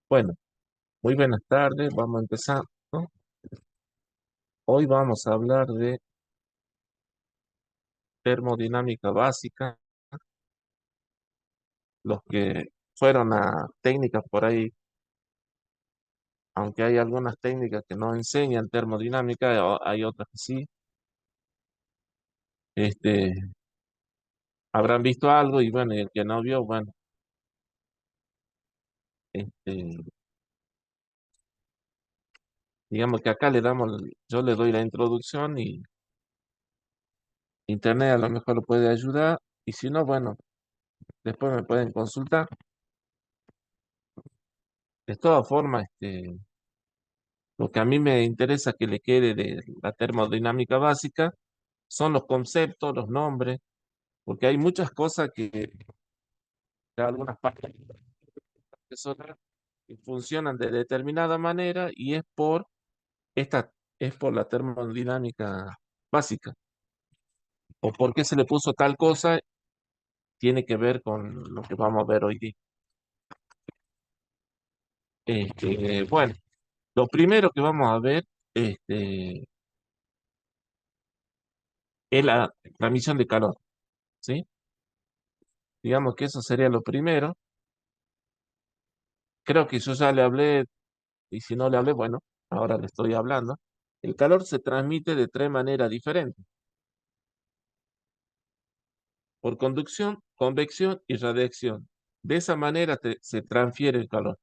Bueno, muy buenas tardes. Vamos a empezar, ¿no? Hoy vamos a hablar de termodinámica básica. Los que fueron a técnicas por ahí, aunque hay algunas técnicas que no enseñan termodinámica, hay otras que sí. Este, habrán visto algo y bueno, y el que no vio, bueno, este, digamos que acá yo le doy la introducción y internet a lo mejor lo puede ayudar. Y si no, bueno, después me pueden consultar. De todas formas, lo que a mí me interesa que le quede de la termodinámica básica son los conceptos, los nombres, porque hay muchas cosas que algunas partes que son- que funcionan de determinada manera y esta, es por la termodinámica básica. O por qué se le puso tal cosa, tiene que ver con lo que vamos a ver hoy día. Bueno, lo primero que vamos a ver este, es la transmisión de calor, ¿sí? Digamos que eso sería lo primero. Creo que yo ya le hablé, y si no le hablé, bueno, ahora le estoy hablando. El calor se transmite de tres maneras diferentes: por conducción, convección y radiación. De esa manera se transfiere el calor.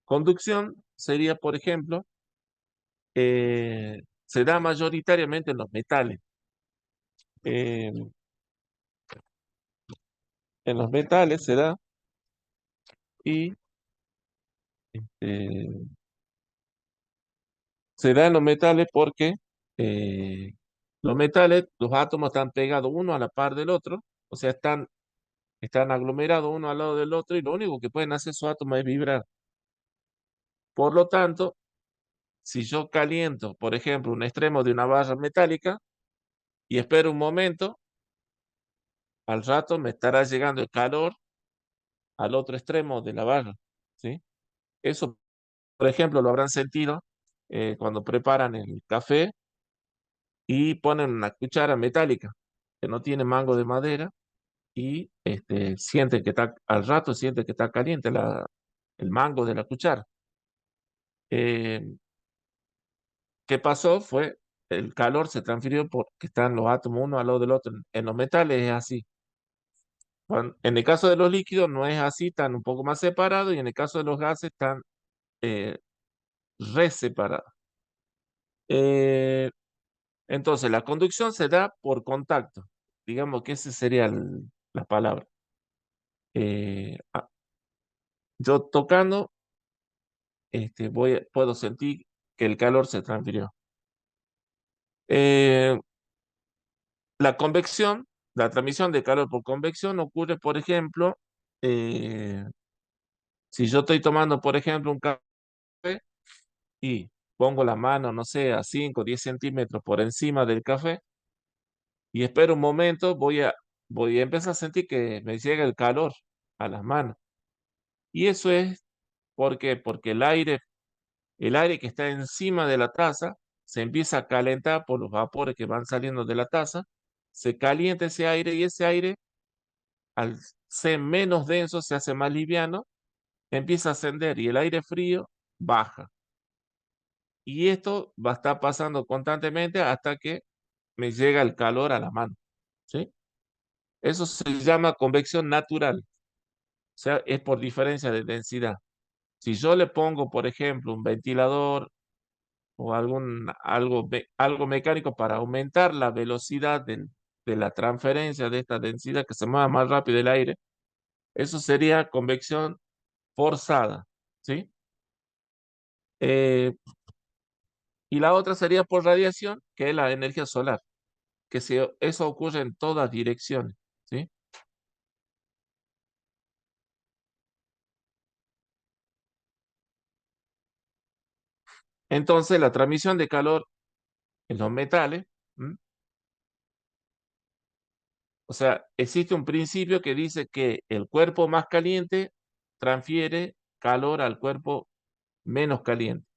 Conducción sería, por ejemplo, se da mayoritariamente en los metales. Eh, en los metales se da y eh, se da en los metales porque eh, los metales, los átomos están pegados uno a la par del otro, o sea, están aglomerados uno al lado del otro y lo único que pueden hacer esos átomos es vibrar. Por lo tanto, si yo caliento, por ejemplo, un extremo de una barra metálica y espero un momento, al rato me estará llegando el calor al otro extremo de la barra, ¿sí? Eso, por ejemplo, lo habrán sentido cuando preparan el café y ponen una cuchara metálica que no tiene mango de madera y sienten que al rato sienten que está caliente el mango de la cuchara. Eh, ¿Qué pasó? Fue el calor se transfirió porque están los átomos uno al lado del otro. En los metales es así. En el caso de los líquidos no es así, están un poco más separados y en el caso de los gases están eh, re separados. Eh, entonces, la conducción se da por contacto. Digamos que esa sería la palabra. Yo tocando, puedo sentir que el calor se transfirió. Eh, La convección, la transmisión de calor por convección ocurre, por ejemplo, eh, si yo estoy tomando, por ejemplo, un café y pongo la mano, no sé, a 5 o 10 centímetros por encima del café y espero un momento, voy a empezar a sentir que me llega el calor a las manos. Y eso es porque el aire que está encima de la taza se empieza a calentar por los vapores que van saliendo de la taza, se calienta ese aire y ese aire al ser menos denso, se hace más liviano, empieza a ascender y el aire frío baja. Y esto va a estar pasando constantemente hasta que me llega el calor a la mano, ¿sí? Eso se llama convección natural, o sea, es por diferencia de densidad. Si yo le pongo, por ejemplo, un ventilador o algo mecánico para aumentar la velocidad de la transferencia de esta densidad, que se mueva más rápido el aire, eso sería convección forzada, ¿sí? Eh, y la otra sería por radiación, que es la energía solar, eso ocurre en todas direcciones, ¿sí? Entonces, la transmisión de calor en los metales, ¿m? O sea, existe un principio que dice que el cuerpo más caliente transfiere calor al cuerpo menos caliente.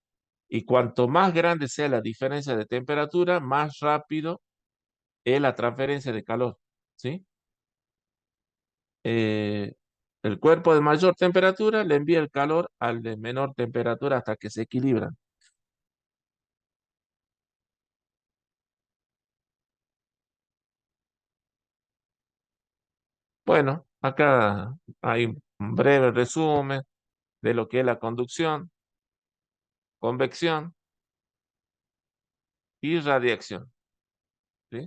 Y cuanto más grande sea la diferencia de temperatura, más rápido es la transferencia de calor, ¿sí? Eh, el cuerpo de mayor temperatura le envía el calor al de menor temperatura hasta que se equilibran. Bueno, acá hay un breve resumen de lo que es la conducción, convección y radiación, ¿sí?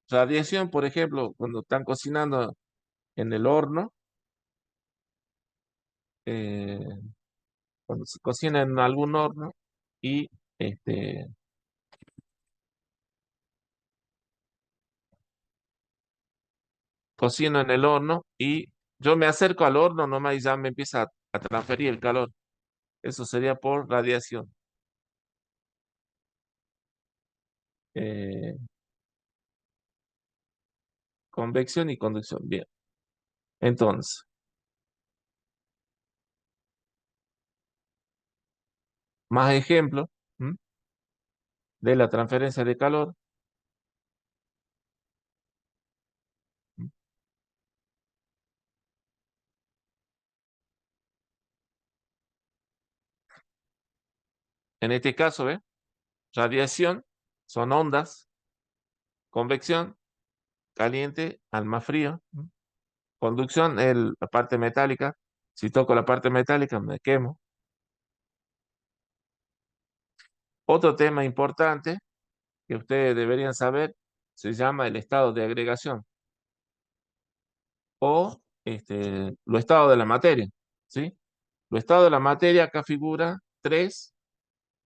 Radiación, por ejemplo, cuando están cocinando en el horno, eh, cuando se cocina en algún horno y este, cocino en el horno y yo me acerco al horno nomás y ya me empieza a transferir el calor. Eso sería por radiación. Eh, convección y conducción. Bien. Entonces, más ejemplos, ¿m? De la transferencia de calor. ¿M? En este caso, ¿ve? Radiación son ondas, convección, caliente al más frío. ¿M? Conducción, la parte metálica. Si toco la parte metálica, me quemo. Otro tema importante que ustedes deberían saber se llama el estado de agregación o lo estado de la materia, ¿sí? Lo estado de la materia acá figura tres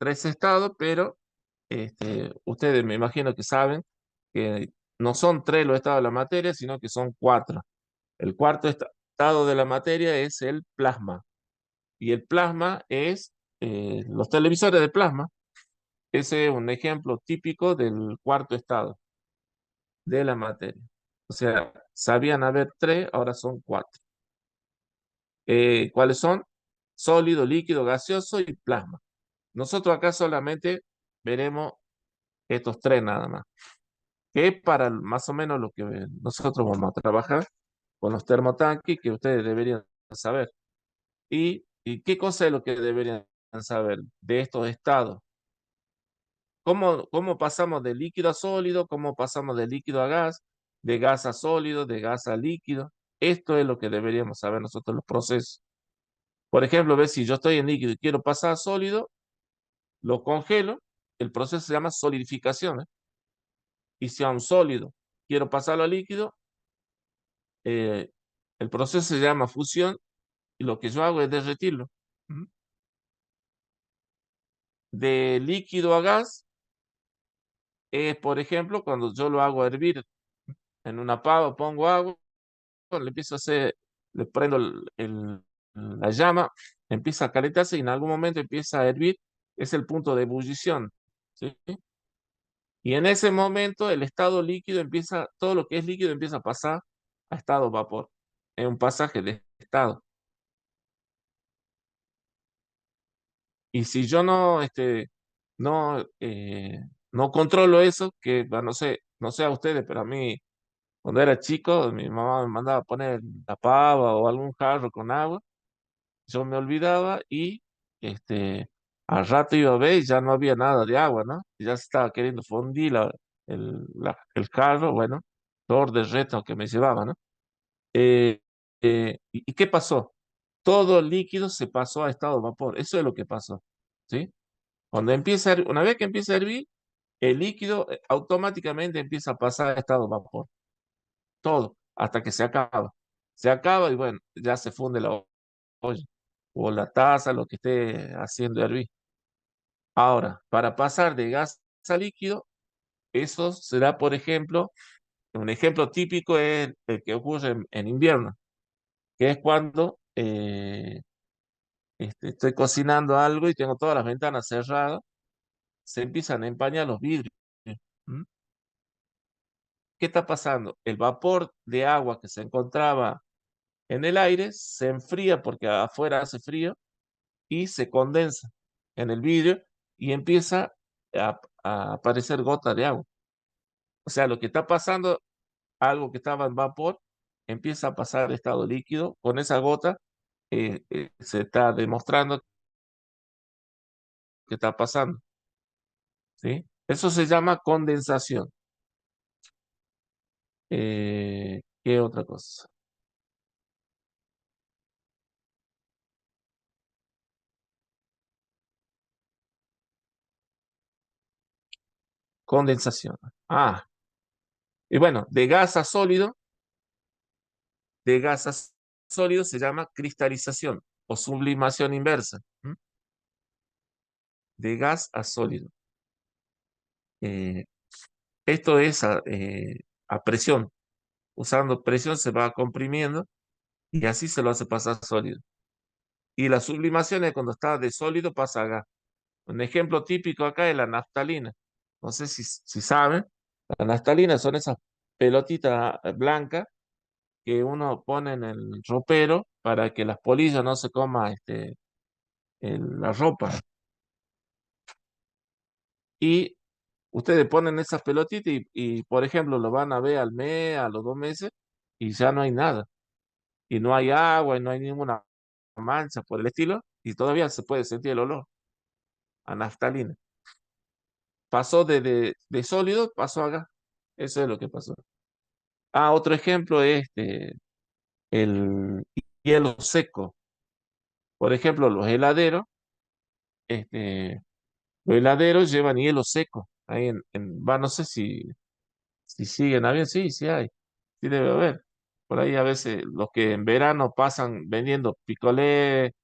estados, pero ustedes me imagino que saben que no son tres los estados de la materia, sino que son cuatro. El cuarto estado de la materia es el plasma, y el plasma es los televisores de plasma. Ese es un ejemplo típico del cuarto estado de la materia. O sea, sabían haber tres, ahora son cuatro. ¿Cuáles son? Sólido, líquido, gaseoso y plasma. Nosotros acá solamente veremos estos tres nada más, que es para más o menos lo que nosotros vamos a trabajar con los termotanques que ustedes deberían saber. ¿Y qué cosa es lo que deberían saber de estos estados? ¿Cómo pasamos de líquido a sólido? ¿Cómo pasamos de líquido a gas? ¿De gas a sólido? ¿De gas a líquido? Esto es lo que deberíamos saber nosotros los procesos. Por ejemplo, ve si yo estoy en líquido y quiero pasar a sólido, lo congelo, el proceso se llama solidificación, ¿eh? Y si a un sólido quiero pasarlo a líquido, eh, el proceso se llama fusión y lo que yo hago es derretirlo. ¿Mm? De líquido a gas es, por ejemplo, cuando yo lo hago hervir en una pava, pongo agua, le empiezo a hacer, le prendo la llama, empieza a calentarse y en algún momento empieza a hervir, es el punto de ebullición, ¿sí? Y en ese momento el estado líquido empieza, todo lo que es líquido empieza a pasar a estado vapor. Es un pasaje de estado. Y si yo no, no controlo eso, que bueno, no sé a ustedes, pero a mí cuando era chico, mi mamá me mandaba a poner la pava o algún jarro con agua, yo me olvidaba y al rato iba a ver y ya no había nada de agua, ¿no? Ya se estaba queriendo fundir el jarro, bueno, todo de reto que me llevaba, ¿no? ¿Y qué pasó? Todo el líquido se pasó a estado de vapor. Eso es lo que pasó, ¿sí? Una vez que empieza a hervir, el líquido automáticamente empieza a pasar a estado de vapor. Todo, hasta que se acaba. Se acaba y bueno, ya se funde la olla o la taza, lo que esté haciendo hervir. Ahora, para pasar de gas a líquido, eso será, por ejemplo, un ejemplo típico es el que ocurre en invierno, que es cuando estoy cocinando algo y tengo todas las ventanas cerradas, se empiezan a empañar los vidrios. ¿Mm? ¿Qué está pasando? El vapor de agua que se encontraba En el aire se enfría porque afuera hace frío y se condensa en el vidrio y empieza a aparecer gota de agua. O sea, lo que está pasando, algo que estaba en vapor, empieza a pasar a estado líquido. Con esa gota se está demostrando que está pasando, ¿sí? Eso se llama condensación. ¿Qué otra cosa? Condensación. Ah, y bueno, de gas a sólido se llama cristalización o sublimación inversa. ¿M? De gas a sólido. Eh, esto es a presión. Usando presión se va comprimiendo y así se lo hace pasar sólido. Y la sublimación es cuando está de sólido pasa a gas. Un ejemplo típico acá es la naftalina. No sé si saben, la naftalina son esas pelotitas blancas que uno pone en el ropero para que las polillas no se coma la ropa. Y ustedes ponen esas pelotitas por ejemplo, lo van a ver al mes, a los 2 meses, y ya no hay nada. Y no hay agua, y no hay ninguna mancha por el estilo, y todavía se puede sentir el olor a naftalina. Pasó de sólido, pasó a gas. Eso es lo que pasó. Ah, otro ejemplo es el hielo seco. Por ejemplo, este, los heladeros llevan hielo seco. Ahí no sé si siguen habiendo, sí, sí hay, sí debe haber. Por ahí a veces los que en verano pasan vendiendo picolé,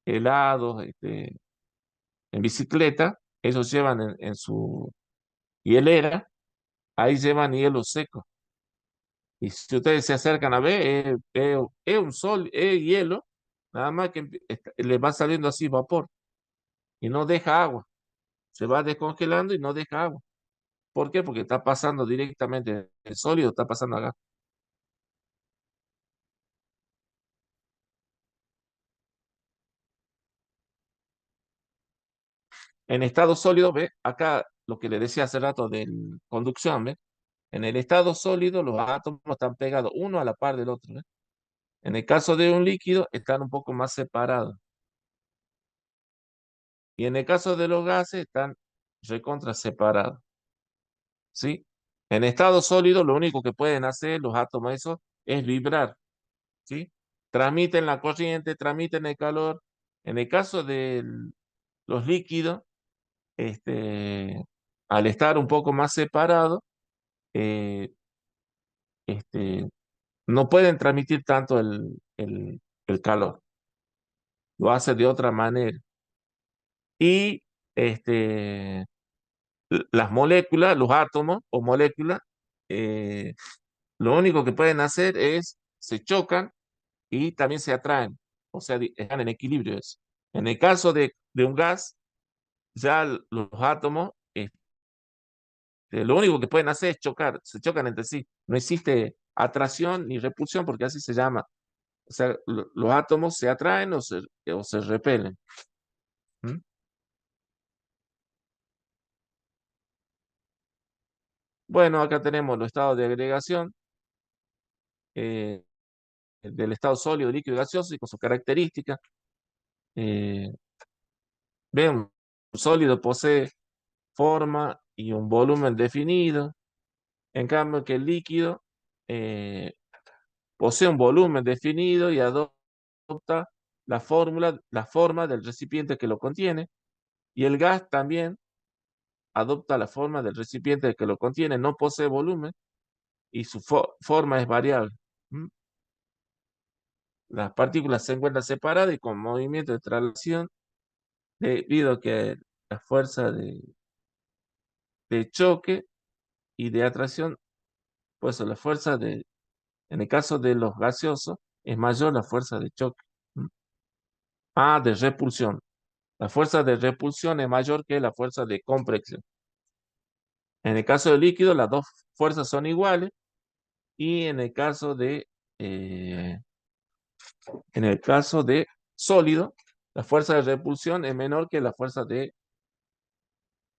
helados, en bicicleta, ellos llevan en su hielera, ahí llevan hielo seco. Y si ustedes se acercan a ver, es un sol, es hielo, nada más que le va saliendo así vapor y no deja agua. Se va descongelando y no deja agua. ¿Por qué? Porque está pasando directamente el sólido, está pasando acá. En estado sólido, ¿ve? Acá lo que le decía hace rato de conducción, ¿ve? En el estado sólido los átomos están pegados uno a la par del otro, ¿ve? En el caso de un líquido están un poco más separados. Y en el caso de los gases están recontra separados, ¿sí? En estado sólido lo único que pueden hacer los átomos esos es vibrar, ¿sí? Transmiten la corriente, transmiten el calor. En el caso de los líquidos, este, al estar un poco más separados, eh, este, no pueden transmitir tanto el calor. Lo hace de otra manera. Y este, las moléculas, los átomos o moléculas, eh, lo único que pueden hacer es se chocan y también se atraen. O sea, están en equilibrio eso. En el caso de un gas, ya los átomos, lo único que pueden hacer es chocar, se chocan entre sí. No existe atracción ni repulsión porque así se llama. O sea, los átomos se atraen o se repelen. ¿Mm? Bueno, acá tenemos los estados de agregación eh, del estado sólido, líquido y gaseoso y con sus características. Eh, Ven, un sólido posee forma y un volumen definido, en cambio que el líquido eh, posee un volumen definido y adopta la forma del recipiente que lo contiene, y el gas también adopta la forma del recipiente que lo contiene, no posee volumen y su forma es variable. ¿Mm? Las partículas se encuentran separadas y con movimiento de traslación debido a que la fuerza de choque y de atracción, pues la fuerza en el caso de los gaseosos, es mayor la fuerza de choque. ¿Mm? Ah, de repulsión. La fuerza de repulsión es mayor que la fuerza de compresión. En el caso del líquido, las dos fuerzas son iguales y en el caso de En el caso de sólido, la fuerza de repulsión es menor que la fuerza de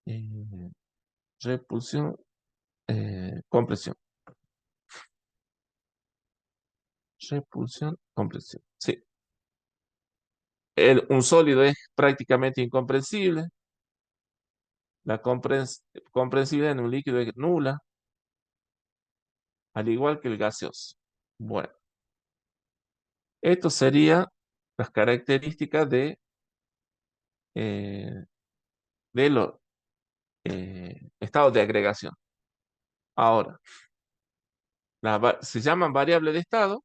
eh, repulsión, compresión. Repulsión, compresión. Sí. Un sólido es prácticamente incomprensible. La comprensibilidad en un líquido es nula, al igual que el gaseoso. Bueno, esto serían las características eh, de los estados de agregación. Ahora, se llaman variables de estado,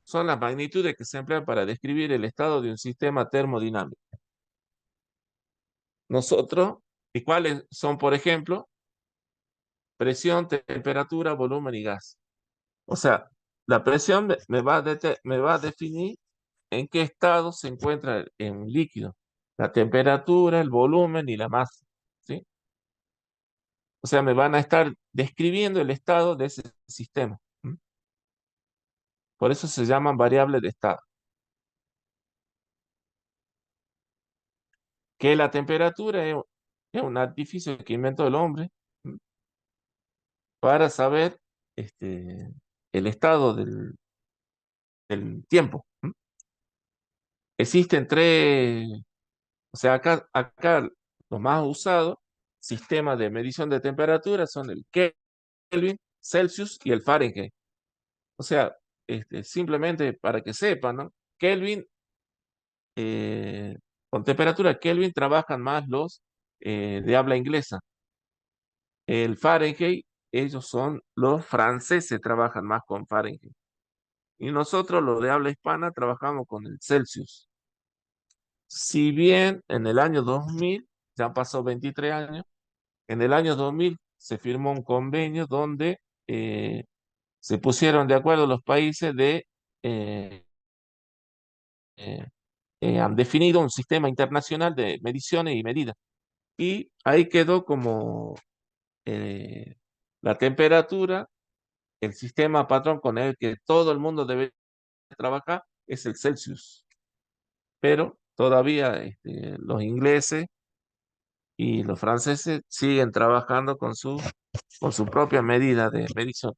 son las magnitudes que se emplean para describir el estado de un sistema termodinámico. Nosotros, ¿y cuáles son, por ejemplo? Presión, temperatura, volumen y gas. O sea, la presión me va a definir en qué estado se encuentra un líquido, la temperatura, el volumen y la masa, ¿sí? O sea, me van a estar describiendo el estado de ese sistema. ¿M? Por eso se llaman variables de estado. Que la temperatura es un artificio que inventó el hombre, ¿m? Para saber el estado del tiempo. ¿M? Existen tres, o sea, acá los más usados sistemas de medición de temperatura son el Kelvin, Celsius y el Fahrenheit. O sea, simplemente para que sepan, ¿no? Kelvin, eh, con temperatura Kelvin trabajan más los de habla inglesa. El Fahrenheit, ellos son los franceses, trabajan más con Fahrenheit. Y nosotros, los de habla hispana, trabajamos con el Celsius. Si bien en el año 2000, ya han pasado 23 años, en el año 2000 se firmó un convenio donde se pusieron de acuerdo los países eh, eh, han definido un sistema internacional de mediciones y medidas. Y ahí quedó como eh, la temperatura, el sistema patrón con el que todo el mundo debe trabajar es el Celsius. Pero todavía los ingleses y los franceses siguen trabajando con su propia medida de medición.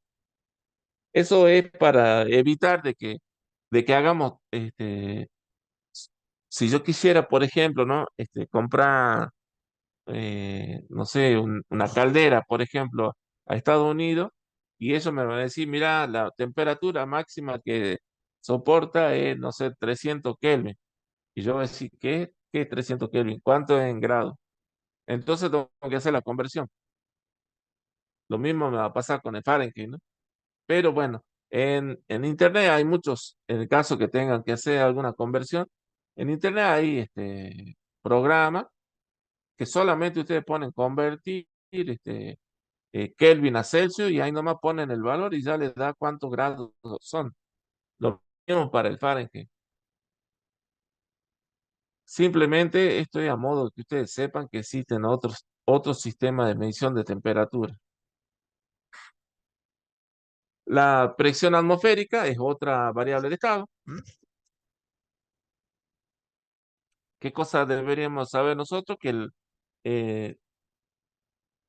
Eso es para evitar de que hagamos, si yo quisiera, por ejemplo, ¿no? Comprar, no sé, una caldera, por ejemplo, a Estados Unidos, y eso me va a decir, mira, la temperatura máxima que soporta es, no sé, 300 Kelvin. Y yo voy a decir, ¿qué 300 Kelvin? ¿Cuánto es en grados? Entonces tengo que hacer la conversión. Lo mismo me va a pasar con el Fahrenheit, ¿no? Pero bueno, en Internet hay muchos, en el caso que tengan que hacer alguna conversión, en Internet hay programas que solamente ustedes ponen convertir Kelvin a Celsius y ahí nomás ponen el valor y ya les da cuántos grados son. Lo mismo para el Fahrenheit. Simplemente esto es a modo que ustedes sepan que existen otros sistemas de medición de temperatura. La presión atmosférica es otra variable de estado. ¿Qué cosa deberíamos saber nosotros? Que eh,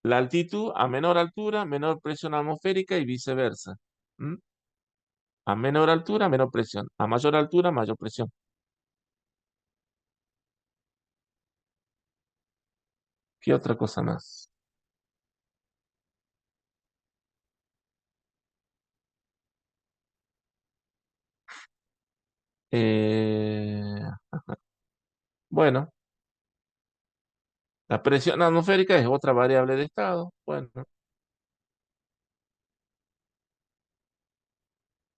la altitud, a menor altura, menor presión atmosférica y viceversa. ¿Mm? A menor altura, menor presión. A mayor altura, mayor presión. ¿Qué otra cosa más? Eh, bueno, la presión atmosférica es otra variable de estado. Bueno,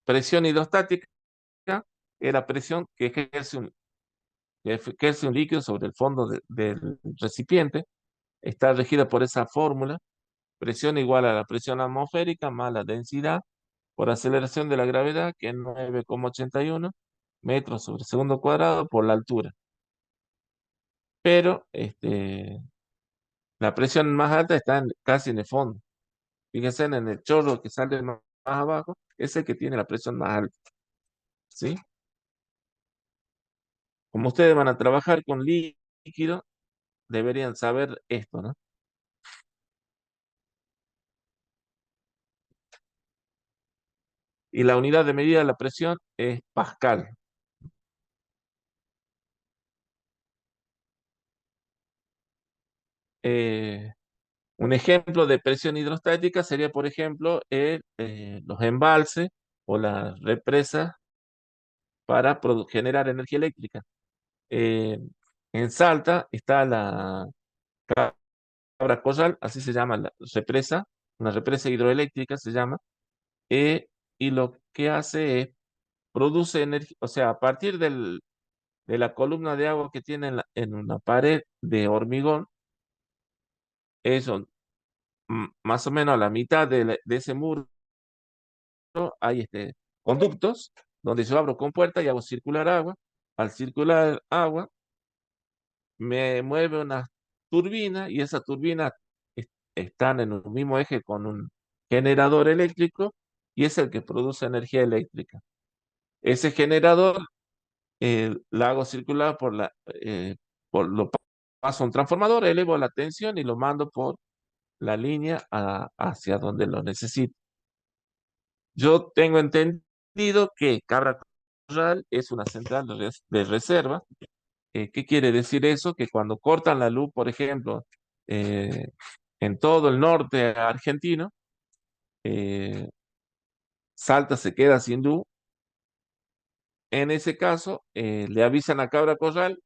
presión hidrostática es la presión que ejerce un líquido sobre el fondo del recipiente. Está regida por esa fórmula. Presión igual a la presión atmosférica más la densidad por aceleración de la gravedad, que es 9,81 metros sobre segundo cuadrado por la altura. Pero la presión más alta está casi en el fondo. Fíjense en el chorro que sale más abajo es el que tiene la presión más alta, ¿sí? Como ustedes van a trabajar con líquido, deberían saber esto, ¿no? Y la unidad de medida de la presión es Pascal. Eh, un ejemplo de presión hidrostática sería, por ejemplo, los embalses o las represas para generar energía eléctrica. Eh, en Salta está la Cabra Corral, así se llama la represa, una represa hidroeléctrica se llama, y lo que hace es produce energía, o sea, a partir de la columna de agua que tiene en una pared de hormigón, eso, más o menos a la mitad de ese muro hay conductos donde yo abro con puerta y hago circular agua. Al circular agua, me mueve una turbina y esa turbina están en un mismo eje con un generador eléctrico y es el que produce energía eléctrica. Ese generador la hago circular lo paso a un transformador, elevo la tensión y lo mando por la línea hacia donde lo necesito. Yo tengo entendido que Cabra Corral es una central de reserva. ¿Qué quiere decir eso? Que cuando cortan la luz, por ejemplo, eh, en todo el norte argentino, eh, Salta se queda sin luz. En ese caso, le avisan a Cabra Corral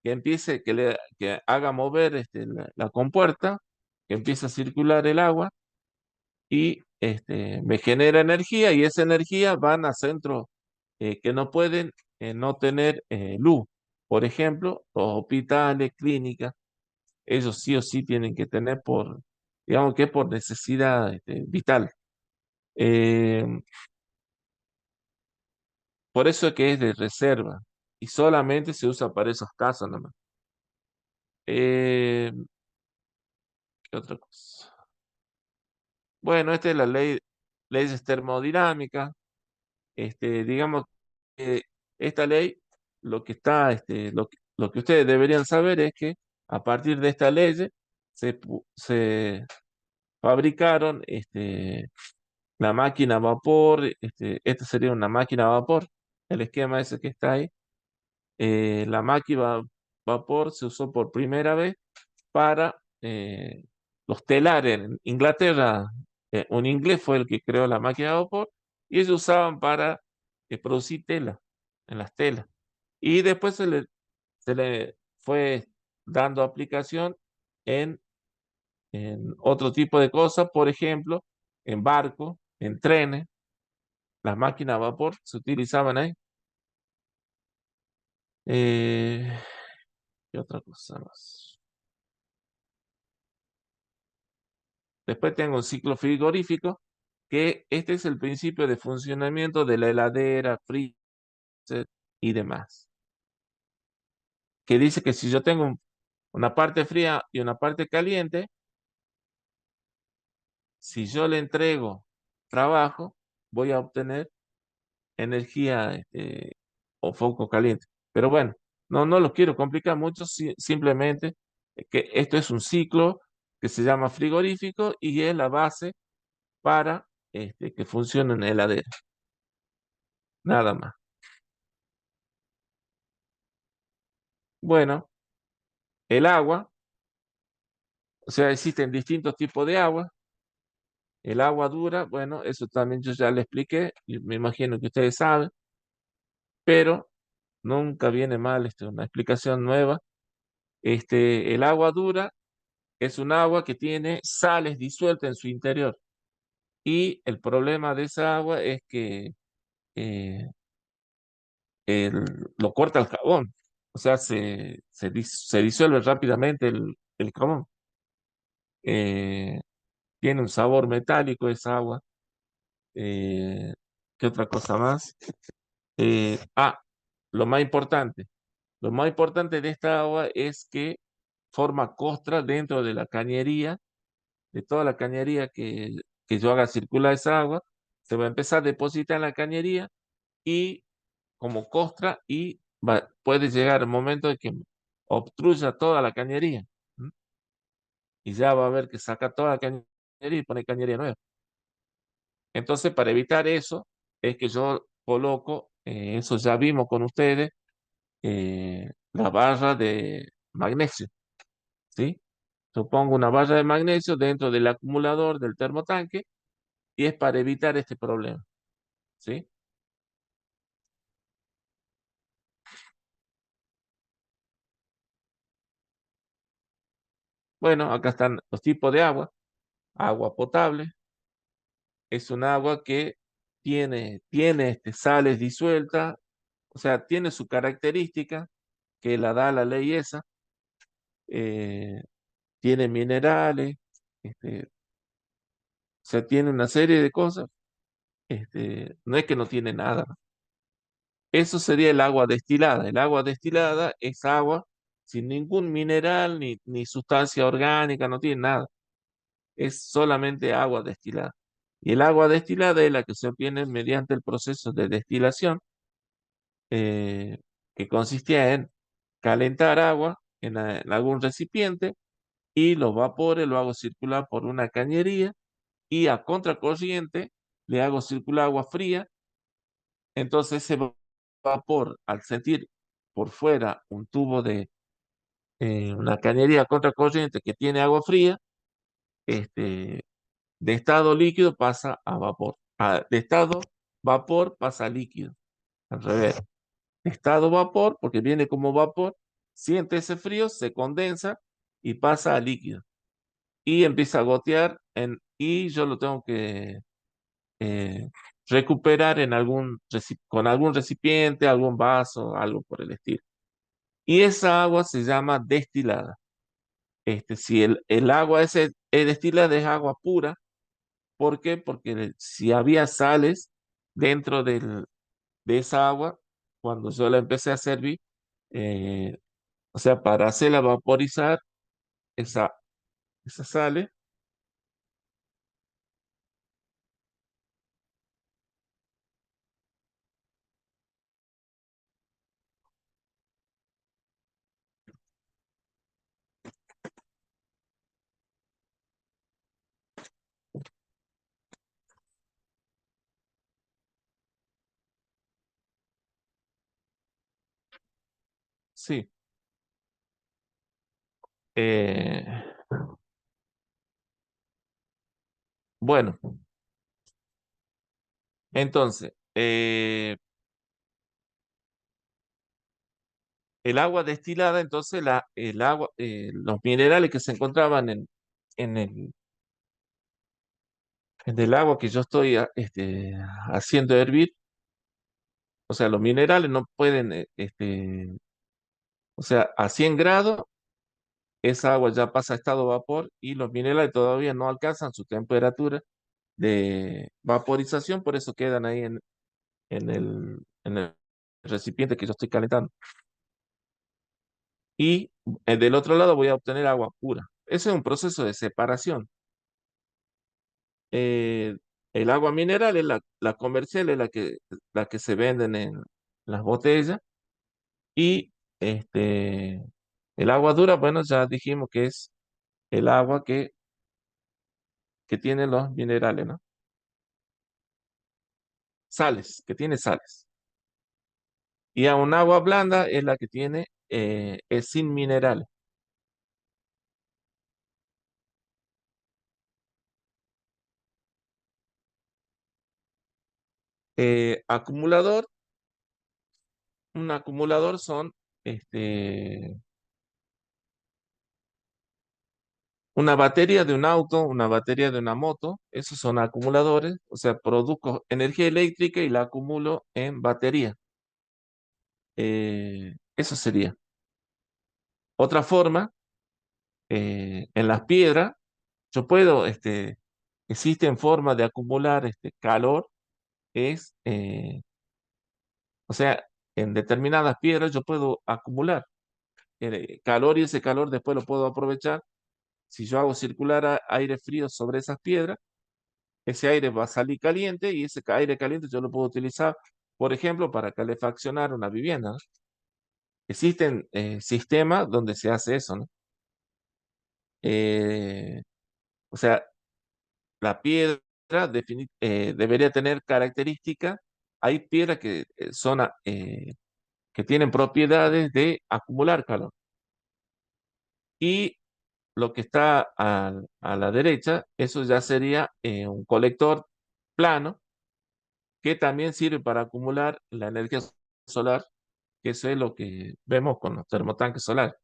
que empiece, que haga mover la compuerta, que empiece a circular el agua y me genera energía y esa energía van a centros que no pueden no tener luz. Por ejemplo, los hospitales, clínicas, ellos sí o sí tienen que tener digamos que por necesidad vital. Eh, por eso es que es de reserva y solamente se usa para esos casos nomás. Eh, ¿Qué otra cosa? Bueno, esta es la leyes termodinámicas. Digamos que esta ley, lo que está, lo que ustedes deberían saber es que a partir de esta ley se fabricaron la máquina a vapor, esta sería una máquina a vapor, el esquema ese que está ahí. La máquina a vapor se usó por primera vez para los telares. En Inglaterra, un inglés fue el que creó la máquina de vapor y ellos usaban para producir tela, en las telas. Y después se le fue dando aplicación en, en otro tipo de cosas, por ejemplo, en barcos, en trenes, las máquinas a vapor se utilizaban ahí. Eh, ¿Qué otra cosa más? Después tengo un ciclo frigorífico, que este es el principio de funcionamiento de la heladera, freezer y demás. Que dice que si yo tengo una parte fría y una parte caliente, si yo le entrego trabajo, voy a obtener energía o foco caliente. Pero bueno, no lo quiero complicar mucho, simplemente que esto es un ciclo que se llama frigorífico y es la base para que funcione en heladera. Nada más. Bueno, el agua, o sea, existen distintos tipos de agua. El agua dura, bueno, eso también yo ya le expliqué, y me imagino que ustedes saben, pero nunca viene mal una explicación nueva. El agua dura es un agua que tiene sales disueltas en su interior. Y el problema de esa agua es que eh, lo corta el jabón. O sea, se disuelve rápidamente el jabón. Eh, Tiene un sabor metálico esa agua. Eh, ¿Qué otra cosa más? Ah, lo más importante. Lo más importante de esta agua es que forma costra dentro de la cañería, de toda la cañería que yo haga circular esa agua, se va a empezar a depositar en la cañería y como costra y puede llegar el momento de que obstruya toda la cañería. ¿M? Y ya va a haber que sacar toda la cañería y poner cañería nueva. Entonces, para evitar eso, es que yo coloco, eso ya vimos con ustedes, la barra de magnesio, ¿sí? Yo pongo una barra de magnesio dentro del acumulador del termotanque y es para evitar este problema, ¿sí? Bueno, acá están los tipos de agua. Agua potable es un agua que tiene sales disueltas, o sea, tiene su característica que la da la ley esa, eh, tiene minerales, o sea, tiene una serie de cosas, no es que no tiene nada. Eso sería el agua destilada. El agua destilada es agua sin ningún mineral ni sustancia orgánica, no tiene nada. Es solamente agua destilada. Y el agua destilada es la que se obtiene mediante el proceso de destilación, eh, que consistía en calentar agua en algún recipiente y los vapores lo hago circular por una cañería y a contracorriente le hago circular agua fría. Entonces ese vapor, al sentir por fuera un tubo de una cañería a contracorriente que tiene agua fría, este, de estado líquido pasa a vapor. De estado vapor pasa a líquido. Al revés. De estado vapor, porque viene como vapor, siente ese frío, se condensa y pasa a líquido. Y empieza a gotear y yo lo tengo que eh, recuperar con algún recipiente, algún vaso, algo por el estilo. Y esa agua se llama destilada. Si el agua es destilada, es agua pura. ¿Por qué? Porque si había sales dentro de esa agua, cuando yo la empecé a servir, eh, o sea, para hacerla vaporizar, esa, esa sales, sí. Eh, bueno, entonces, el agua destilada, entonces el agua, los minerales que se encontraban en en el agua que yo estoy haciendo hervir, o sea, los minerales no pueden, o sea, a 100 grados, esa agua ya pasa a estado vapor y los minerales todavía no alcanzan su temperatura de vaporización, por eso quedan ahí en el recipiente que yo estoy calentando. Y del otro lado voy a obtener agua pura. Ese es un proceso de separación. Eh, el agua mineral es la comercial, es la que se venden en las botellas. Y el agua dura, bueno, ya dijimos que es el agua que tiene los minerales, ¿no? Sales, que tiene sales. Y a un agua blanda es la que tiene, es sin minerales. Acumulador, un acumulador son este, una batería de un auto, una batería de una moto, esos son acumuladores, o sea, produzco energía eléctrica y la acumulo en batería. Eso sería. Otra forma, en las piedras, yo puedo, existen formas de acumular calor, es, o sea, en determinadas piedras yo puedo acumular calor y ese calor después lo puedo aprovechar si yo hago circular aire frío sobre esas piedras ese aire va a salir caliente y ese aire caliente yo lo puedo utilizar, por ejemplo, para calefaccionar una vivienda, ¿no? Existen sistemas donde se hace eso, ¿no? Eh, o sea, la piedra debería tener características. Hay piedras que tienen propiedades de acumular calor. Y lo que está a la derecha, eso ya sería un colector plano que también sirve para acumular la energía solar, que eso es lo que vemos con los termotanques solares.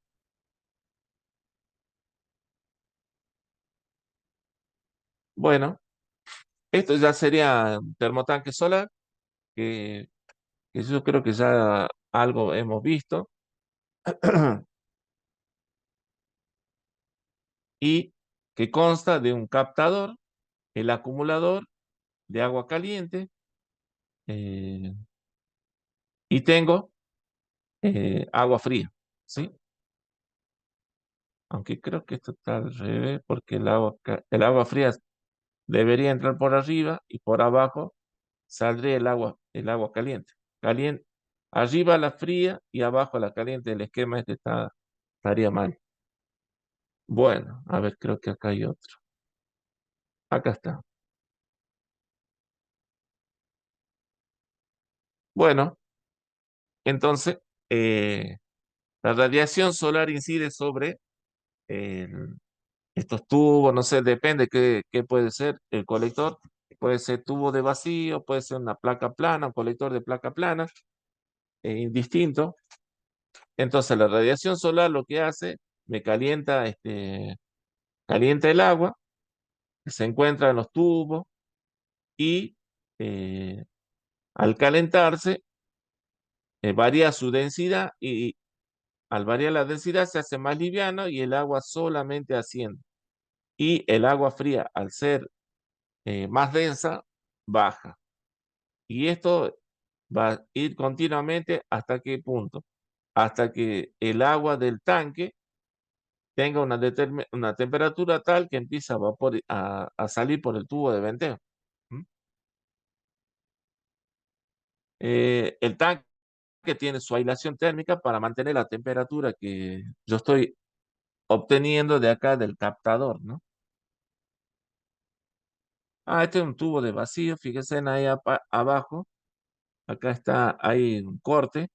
Bueno, esto ya sería un termotanque solar, que, que yo creo que ya algo hemos visto, y que consta de un captador, el acumulador de agua caliente, eh, y tengo agua fría, ¿sí? Aunque creo que esto está al revés, porque el agua fría debería entrar por arriba y por abajo saldría el agua caliente. Caliente. Arriba la fría y abajo la caliente. El esquema estaría mal. Bueno, a ver, creo que acá hay otro. Acá está. Bueno, entonces, eh, la radiación solar incide sobre el- estos tubos, no sé, depende qué puede ser el colector. Puede ser tubo de vacío, puede ser una placa plana, un colector de placa plana, indistinto. Entonces, la radiación solar lo que hace, me calienta el agua que se encuentra en los tubos y eh, al calentarse varía su densidad y al variar la densidad se hace más liviano y el agua solamente asciende. Y el agua fría, al ser más densa, baja. Y esto va a ir continuamente hasta qué punto? Hasta que el agua del tanque tenga una temperatura tal que empieza a salir por el tubo de venteo. ¿Mm? El tanque tiene su aislación térmica para mantener la temperatura que yo estoy obteniendo de acá del captador, ¿no? Este es un tubo de vacío, fíjense en ahí abajo, acá está, hay un corte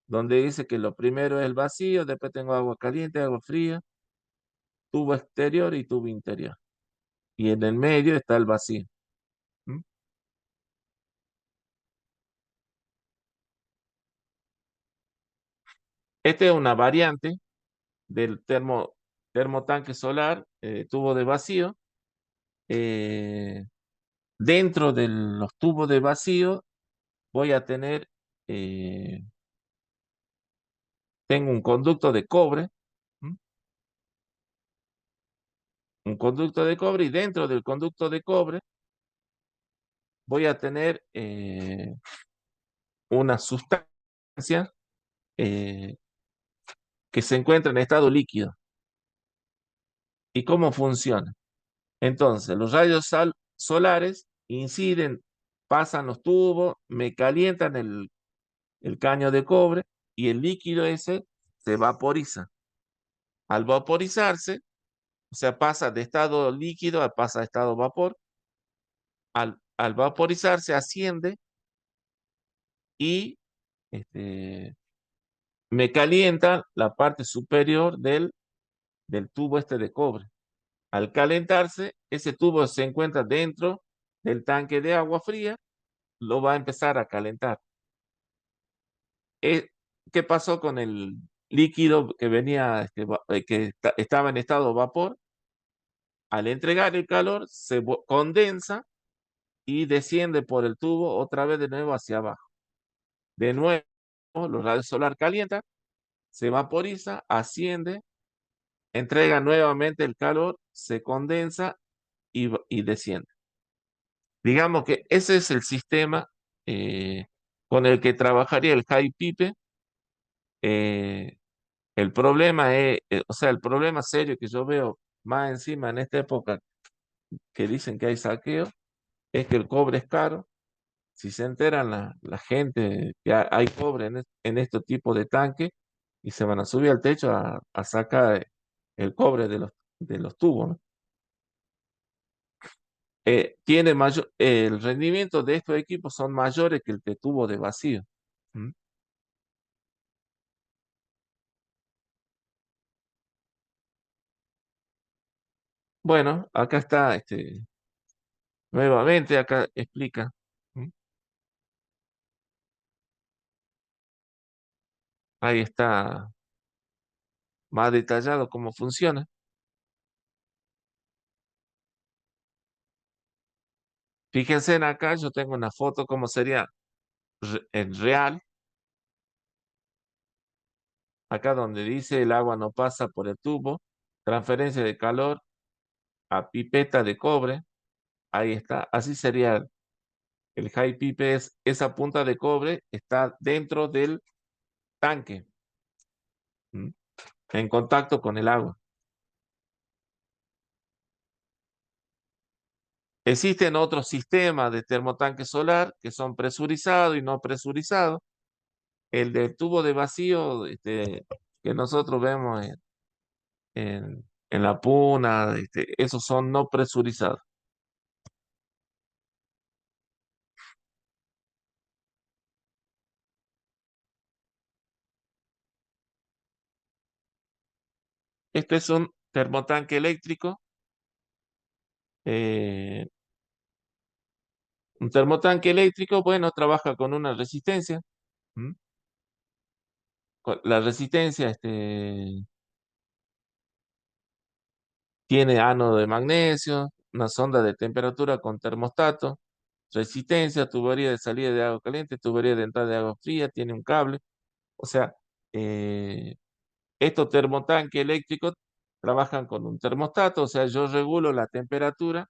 donde dice que lo primero es el vacío, después tengo agua caliente, agua fría, tubo exterior y tubo interior. Y en el medio está el vacío. ¿Mm? Esta es una variante del termotanque solar, tubo de vacío. Eh, Dentro de los tubos de vacío voy a tener, eh, tengo un conducto de cobre, ¿m? Un conducto de cobre y dentro del conducto de cobre voy a tener una sustancia eh, que se encuentra en estado líquido. ¿Y cómo funciona? Entonces, los rayos solares inciden, pasan los tubos, me calientan el caño de cobre y el líquido ese se vaporiza. Al vaporizarse, o sea, pasa de estado líquido a pasa a estado vapor. Al vaporizarse asciende y este, me calienta la parte superior del tubo este de cobre. Al calentarse, ese tubo se encuentra dentro del tanque de agua fría, lo va a empezar a calentar. Eh, ¿Qué pasó con el líquido que venía, estaba en estado vapor? Al entregar el calor, condensa y desciende por el tubo otra vez de nuevo hacia abajo. De nuevo, los rayos solar calientan, se vaporiza, asciende, entrega nuevamente el calor, se condensa y desciende. Digamos que ese es el sistema eh, con el que trabajaría el high pipe. Eh, el problema es, o sea, el problema serio que yo veo más encima en esta época que dicen que hay saqueo, es que el cobre es caro. Si se enteran la gente que hay cobre en este tipo de tanque y se van a subir al techo a sacar el cobre de los tubos, ¿no? Tiene mayor, el rendimiento de estos equipos son mayores que el de tubo de vacío. ¿Mm? Bueno, acá está, nuevamente acá explica. ¿Mm? Ahí está más detallado cómo funciona. Fíjense en acá, yo tengo una foto cómo sería en real, acá donde dice el agua no pasa por el tubo, transferencia de calor a pipeta de cobre, ahí está, así sería el high pipe, es esa punta de cobre está dentro del tanque, ¿m? En contacto con el agua. Existen otros sistemas de termotanque solar que son presurizados y no presurizados. El del tubo de vacío, que nosotros vemos en la puna, esos son no presurizados. Este es un termotanque eléctrico. eh, un termotanque eléctrico, bueno, trabaja con una resistencia. ¿M? La resistencia, tiene ánodo de magnesio, una sonda de temperatura con termostato, resistencia, tubería de salida de agua caliente, tubería de entrada de agua fría, tiene un cable. O sea, eh, estos termotanques eléctricos trabajan con un termostato, o sea, yo regulo la temperatura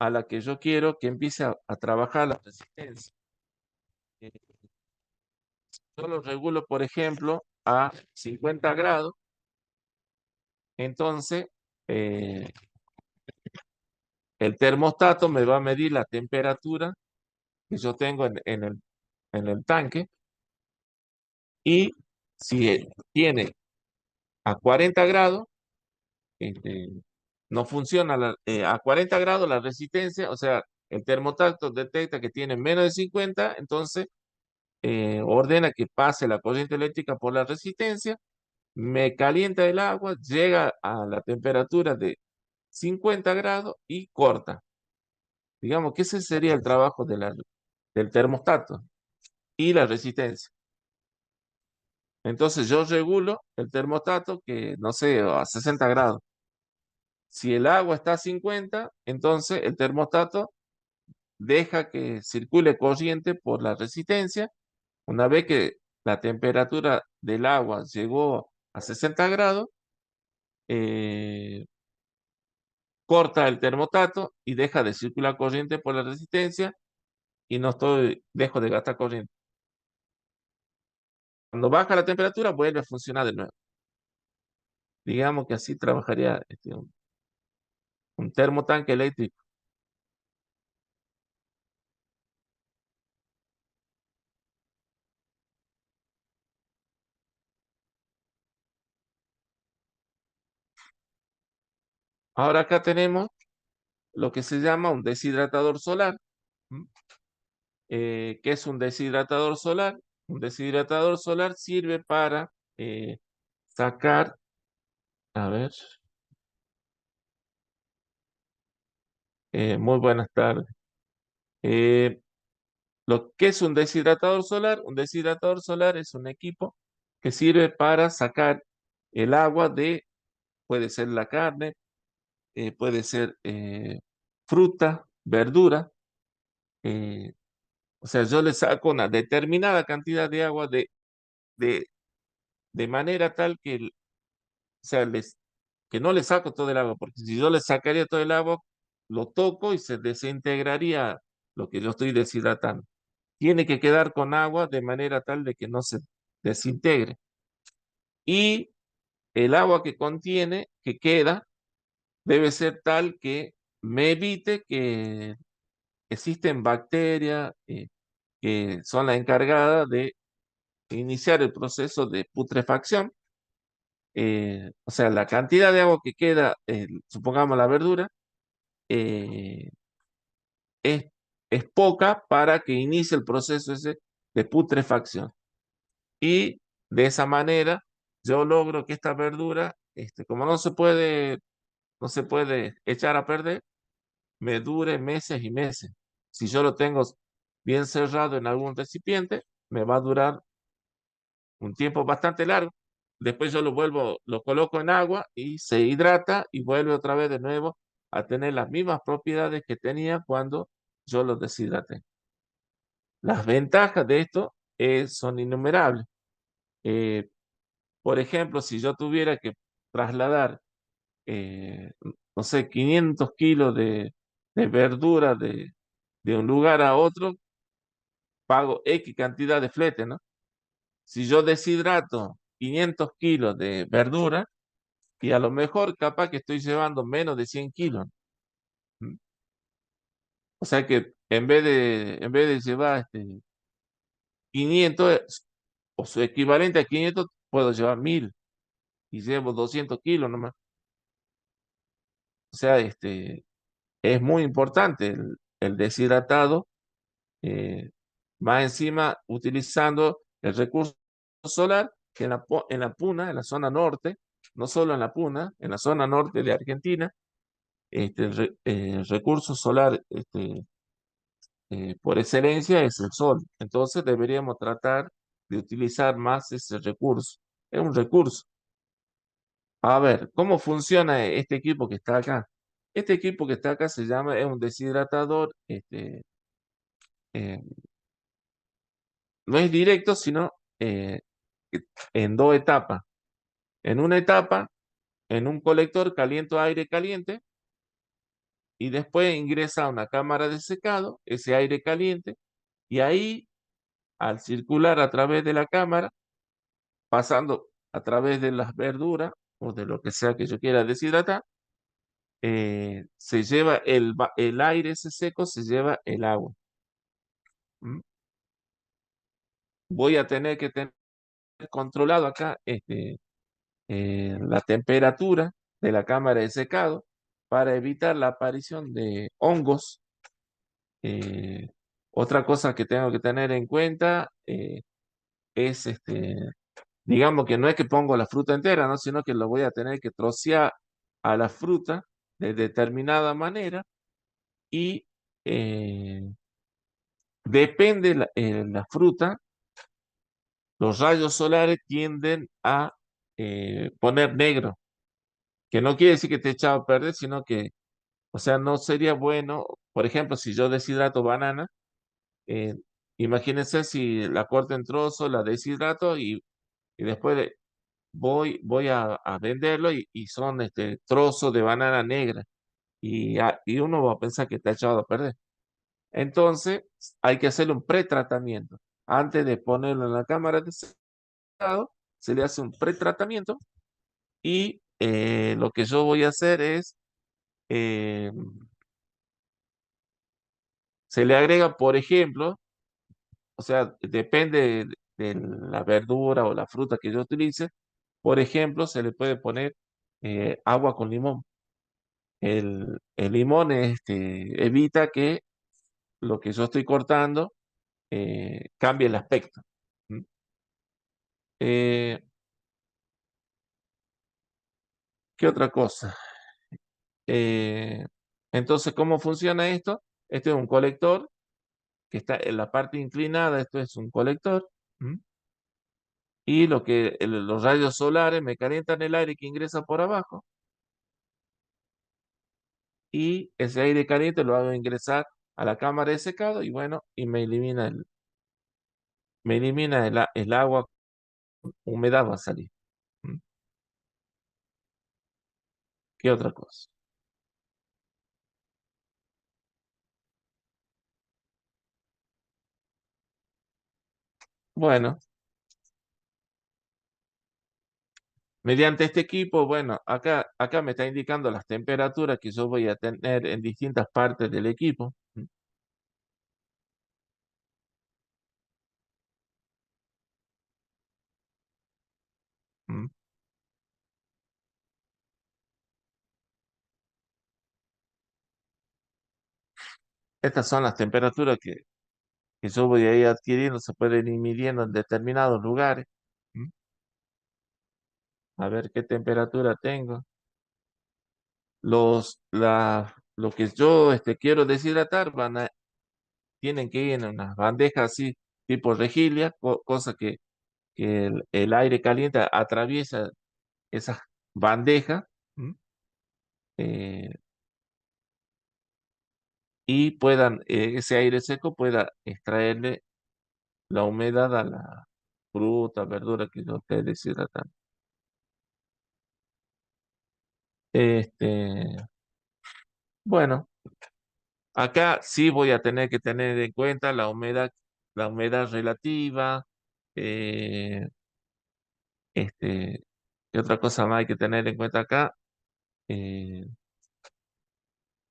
a la que yo quiero que empiece a trabajar la resistencia. Eh, yo lo regulo, por ejemplo, a 50 grados, entonces eh, el termostato me va a medir la temperatura que yo tengo en el tanque y si tiene a 40 grados, este, no funciona a 40 grados la resistencia, o sea, el termostato detecta que tiene menos de 50, entonces ordena que pase la corriente eléctrica por la resistencia, me calienta el agua, llega a la temperatura de 50 grados y corta. Digamos que ese sería el trabajo del termostato y la resistencia. Entonces yo regulo el termostato que, no sé, a 60 grados. Si el agua está a 50, entonces el termostato deja que circule corriente por la resistencia. Una vez que la temperatura del agua llegó a 60 grados, eh, corta el termostato y deja de circular corriente por la resistencia y dejo de gastar corriente. Cuando baja la temperatura, vuelve a funcionar de nuevo. Digamos que así trabajaría un termotanque eléctrico. Ahora acá tenemos lo que se llama un deshidratador solar. ¿M? ¿Qué es un deshidratador solar? Un deshidratador solar sirve para sacar, a ver, muy buenas tardes. Eh, lo que es un deshidratador solar es un equipo que sirve para sacar el agua puede ser la carne, puede ser fruta, verdura. eh, o sea, yo le saco una determinada cantidad de agua de, de manera tal que, o sea, que no le saco todo el agua, porque si yo le sacaría todo el agua, lo toco y se desintegraría lo que yo estoy deshidratando. Tiene que quedar con agua de manera tal de que no se desintegre. Y el agua que contiene, que queda, debe ser tal que me evite que existen bacterias que son las encargadas de iniciar el proceso de putrefacción. O sea, la cantidad de agua que queda, supongamos la verdura, eh, es, es poca para que inicie el proceso ese de putrefacción. Y de esa manera yo logro que esta verdura, como no se puede echar a perder, me dure meses y meses. Si yo lo tengo bien cerrado en algún recipiente, me va a durar un tiempo bastante largo. Después yo lo coloco en agua y se hidrata y vuelve otra vez de nuevo a tener las mismas propiedades que tenía cuando yo lo deshidraté. Las ventajas de esto son innumerables. Eh, por ejemplo, si yo tuviera que trasladar, eh, no sé, 500 kilos de verdura de un lugar a otro, pago X cantidad de flete, ¿no? Si yo deshidrato 500 kilos de verdura, y a lo mejor capaz que estoy llevando menos de 100 kilos. ¿Mm? O sea que en vez de llevar 500 o su equivalente a 500, puedo llevar 1000 y llevo 200 kilos nomás. O sea, es muy importante el deshidratado, eh, más encima utilizando el recurso solar que en la Puna, en la zona norte, no solo en la Puna, en la zona norte de Argentina, el recurso solar por excelencia es el sol. Entonces deberíamos tratar de utilizar más ese recurso. Es un recurso. A ver, ¿cómo funciona este equipo que está acá? Este equipo que está acá es un deshidratador, eh, no es directo, sino eh, en dos etapas. En una etapa, en un colector caliento aire caliente y después ingresa a una cámara de secado, ese aire caliente, y ahí, al circular a través de la cámara, pasando a través de las verduras o de lo que sea que yo quiera deshidratar, se lleva el aire ese seco, se lleva el agua. ¿Mm? Voy a tener que tener controlado acá la temperatura de la cámara de secado para evitar la aparición de hongos. Eh, Otra cosa que tengo que tener en cuenta es, digamos que no es que pongo la fruta entera, ¿no? Sino que lo voy a tener que trocear a la fruta de determinada manera y depende la fruta, los rayos solares tienden a poner negro, que no quiere decir que esté echado a perder, sino que, o sea, no sería bueno, por ejemplo, si yo deshidrato banana, eh, imagínense si la corto en trozos, la deshidrato y después voy a venderlo y son trozos de banana negra y uno va a pensar que está echado a perder. Entonces, hay que hacerle un pretratamiento. Antes de ponerlo en la cámara de secado, se le hace un pretratamiento y lo que yo voy a hacer es, eh, se le agrega, por ejemplo, o sea, depende de la verdura o la fruta que yo utilice, por ejemplo, se le puede poner agua con limón. El limón evita que lo que yo estoy cortando cambie el aspecto. ¿Mm? Eh, ¿Qué otra cosa? Eh, entonces, ¿cómo funciona esto? Este es un colector que está en la parte inclinada, esto es un colector. ¿Mm? Y los rayos solares me calientan el aire que ingresa por abajo y ese aire caliente lo hago ingresar a la cámara de secado y bueno, y me elimina el agua, humedad va a salir. ¿Mm? ¿Qué otra cosa? Bueno, mediante este equipo, bueno, acá me está indicando las temperaturas que yo voy a tener en distintas partes del equipo. ¿Mm? Estas son las temperaturas que yo voy a ir adquiriendo, se pueden ir midiendo en determinados lugares. ¿Mm? A ver qué temperatura tengo. Lo que yo quiero deshidratar tienen que ir en unas bandejas así, tipo rejilla, cosa que el aire caliente atraviesa esas bandejas. ¿M? eh, y ese aire seco pueda extraerle la humedad a la fruta, verdura que yo esté deshidratando. Este, bueno, acá sí voy a tener que tener en cuenta la humedad relativa. eh, ¿Qué otra cosa más hay que tener en cuenta acá? Eh,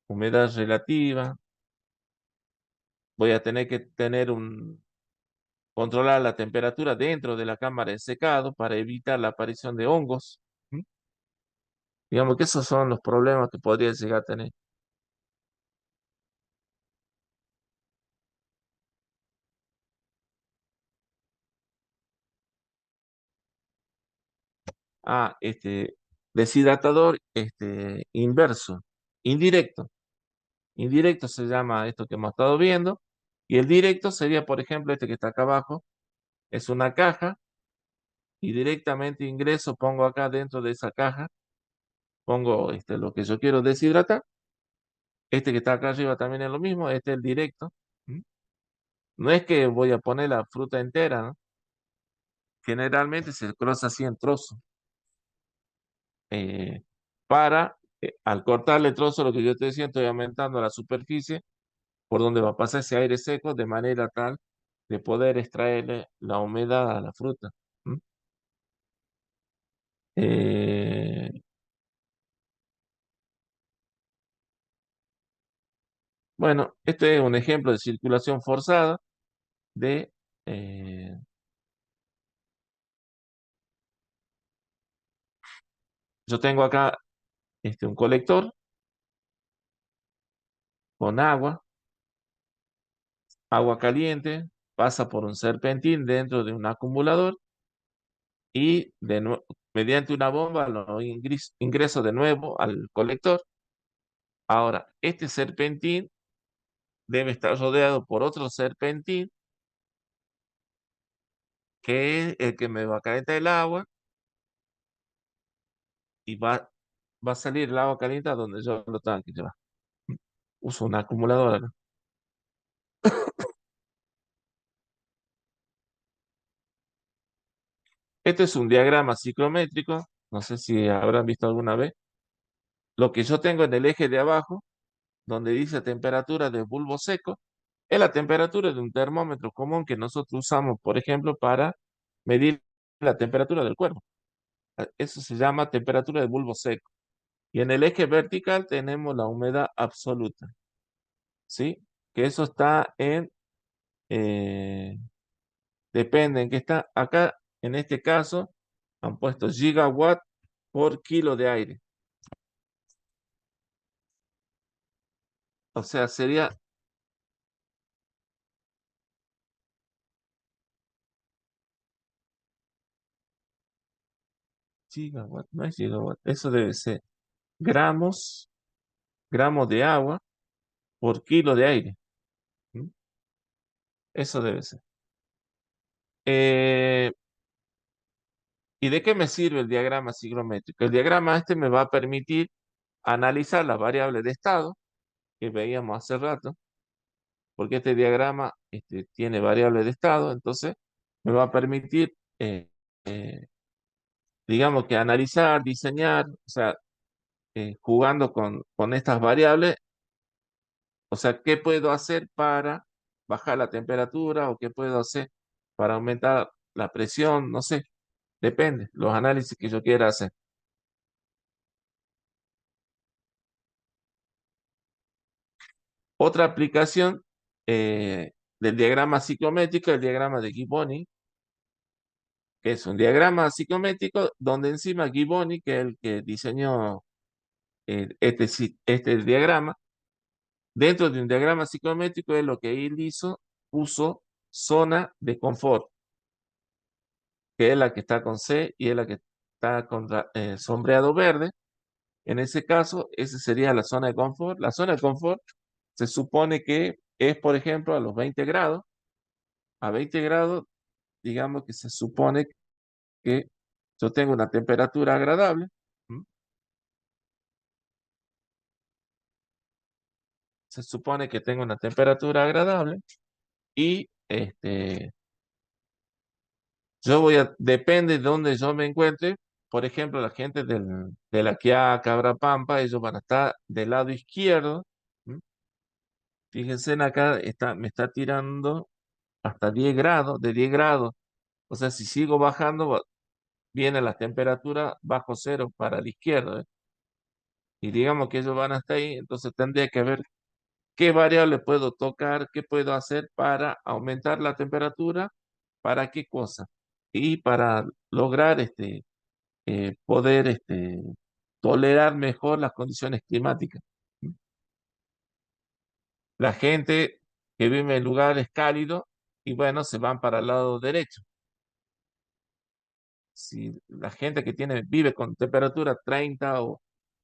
Humedad relativa. Voy a tener que controlar la temperatura dentro de la cámara de secado para evitar la aparición de hongos. ¿Mm? Digamos que esos son los problemas que podría llegar a tener. Ah, deshidratador, inverso, indirecto. Indirecto se llama esto que hemos estado viendo. Y el directo sería, por ejemplo, este que está acá abajo. Es una caja y directamente ingreso, pongo acá dentro de esa caja, pongo lo que yo quiero deshidratar. Este que está acá arriba también es lo mismo, este es el directo. ¿Mm? No es que voy a poner la fruta entera, ¿no? Generalmente se cruza así en trozos. Al cortarle trozo, lo que yo te decía, estoy aumentando la superficie por donde va a pasar ese aire seco de manera tal de poder extraerle la humedad a la fruta. ¿Mm? Eh, bueno, este es un ejemplo de circulación forzada de, eh, yo tengo acá un colector con agua caliente, pasa por un serpentín dentro de un acumulador y mediante una bomba lo ingreso de nuevo al colector. Ahora, este serpentín debe estar rodeado por otro serpentín que es el que me va a calentar el agua y va a salir el agua caliente a donde yo lo tengo que llevar. Uso una acumuladora. Este es un diagrama ciclométrico, no sé si habrán visto alguna vez. Lo que yo tengo en el eje de abajo, donde dice temperatura de bulbo seco, es la temperatura de un termómetro común que nosotros usamos, por ejemplo, para medir la temperatura del cuerpo. Eso se llama temperatura de bulbo seco. Y en el eje vertical tenemos la humedad absoluta, ¿sí? Que eso está eh, depende en qué está. Acá, en este caso, han puesto gigawatt por kilo de aire. O sea, sería gigawatt, no es gigawatt. Eso debe ser gramos, gramos de agua por kilo de aire. ¿Mm? Eso debe ser. Eh, ¿Y de qué me sirve el diagrama ciclométrico? El diagrama me va a permitir analizar las variables de estado que veíamos hace rato, porque este diagrama tiene variables de estado, entonces me va a permitir, eh, digamos que analizar, diseñar, o sea, jugando con estas variables, o sea, ¿qué puedo hacer para bajar la temperatura o qué puedo hacer para aumentar la presión? No sé, depende, los análisis que yo quiera hacer. Otra aplicación del diagrama ciclométrico, el diagrama de Gibboni, que es un diagrama psicométrico donde encima Giboni, que es el que diseñó este diagrama, dentro de un diagrama psicométrico es lo que él hizo, puso zona de confort, que es la que está con C y es la que está con sombreado verde. En ese caso, esa sería la zona de confort. La zona de confort se supone que es, por ejemplo, a los 20 grados. A 20 grados, digamos que se supone que yo tengo una temperatura agradable. ¿M? Se supone que tengo una temperatura agradable y yo depende de dónde yo me encuentre. Por ejemplo, la gente de la Quiaca, Pampa, ellos van a estar del lado izquierdo. ¿M? Fíjense en acá, me está tirando hasta 10 grados, de 10 grados. O sea, si sigo bajando, viene la temperatura bajo cero para la izquierda. ¿Eh? Y digamos que ellos van hasta ahí, entonces tendría que ver qué variable puedo tocar, qué puedo hacer para aumentar la temperatura, para qué cosa. Y para lograr poder tolerar mejor las condiciones climáticas. La gente que vive en lugares cálidos y bueno, se van para el lado derecho. Si la gente que vive con temperatura 30 o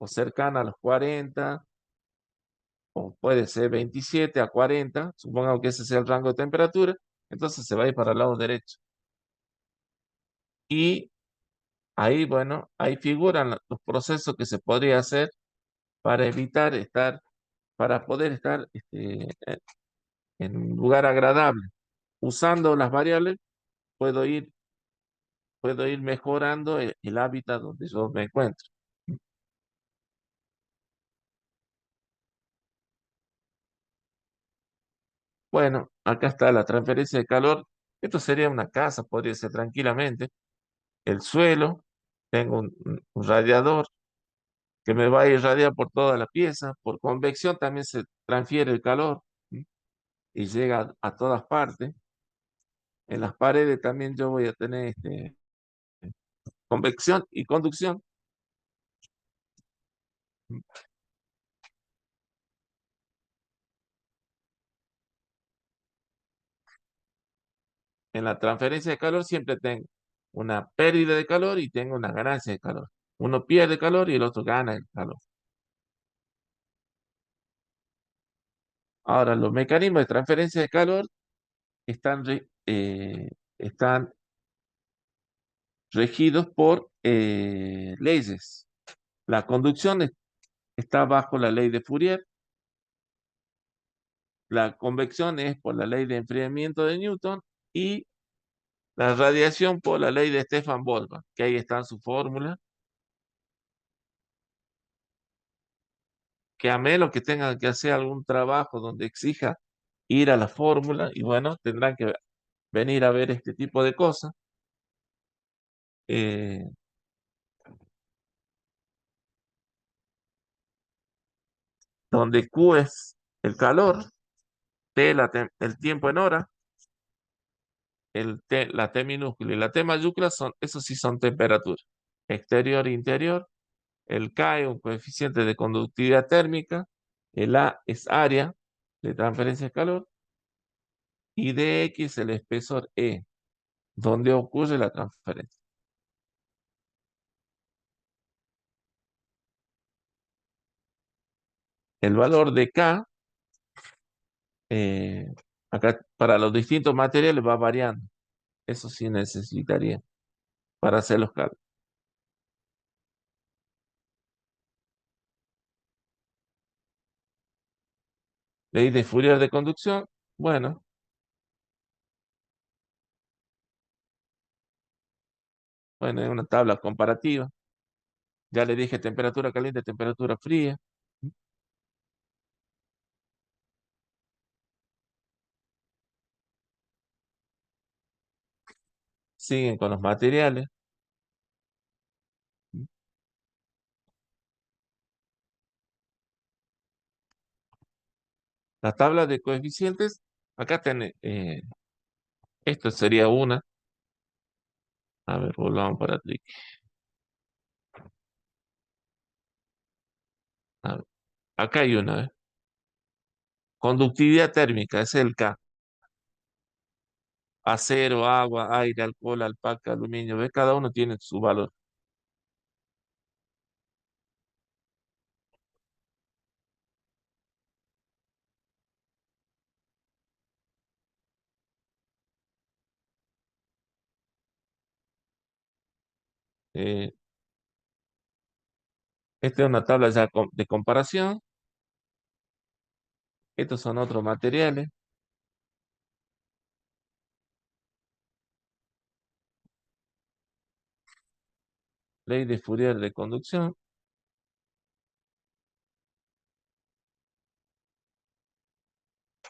cercana a los 40, o puede ser 27 a 40, supongamos que ese sea el rango de temperatura, entonces se va a ir para el lado derecho. Y ahí, bueno, ahí figuran los procesos que se podría hacer para evitar para poder estar en un lugar agradable. Usando las variables, puedo ir, puedo ir mejorando el hábitat donde yo me encuentro. Bueno, acá está la transferencia de calor. Esto sería una casa, podría ser tranquilamente. El suelo, tengo un radiador que me va a irradiar por toda la pieza. Por convección también se transfiere el calor, ¿sí? Y llega a todas partes. En las paredes también yo voy a tener convección y conducción. En la transferencia de calor siempre tengo una pérdida de calor y tengo una ganancia de calor. Uno pierde calor y el otro gana el calor. Ahora, los mecanismos de transferencia de calor están regidos por leyes. La conducción está bajo la ley de Fourier, la convección es por la ley de enfriamiento de Newton y la radiación por la ley de Stefan Boltzmann, que ahí está su fórmula, que a menos que tengan que hacer algún trabajo donde exija ir a la fórmula, y bueno, tendrán que venir a ver este tipo de cosas, eh, donde Q es el calor, T el tiempo en hora, la T minúscula y la T mayúscula esos sí son temperaturas, exterior e interior. El K es un coeficiente de conductividad térmica, el A es área de transferencia de calor y dx el espesor E, donde ocurre la transferencia. El valor de K, eh, acá para los distintos materiales va variando. Eso sí necesitaría para hacer los cálculos. Ley de Fourier de conducción, bueno, bueno, es una tabla comparativa. Ya le dije temperatura caliente, temperatura fría. Siguen con los materiales. La tabla de coeficientes, acá esto sería una. A ver, volvamos para atrás. A ver, acá hay una, ¿eh? Conductividad térmica, ese es el K. Acero, agua, aire, alcohol, alpaca, aluminio. ¿Ves? Cada uno tiene su valor. Eh, Esta es una tabla ya de comparación. Estos son otros materiales. Ley de Fourier de conducción.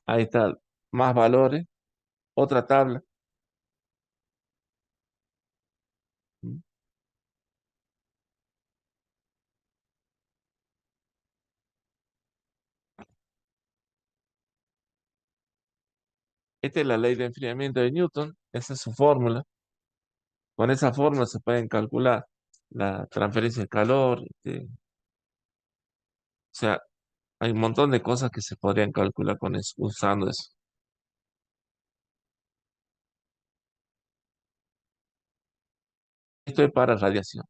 Ahí está, más valores. Otra tabla. Esta es la ley de enfriamiento de Newton. Esa es su fórmula. Con esa fórmula se pueden calcular la transferencia de calor. O sea, hay un montón de cosas que se podrían calcular con eso, usando eso. Esto es para radiación.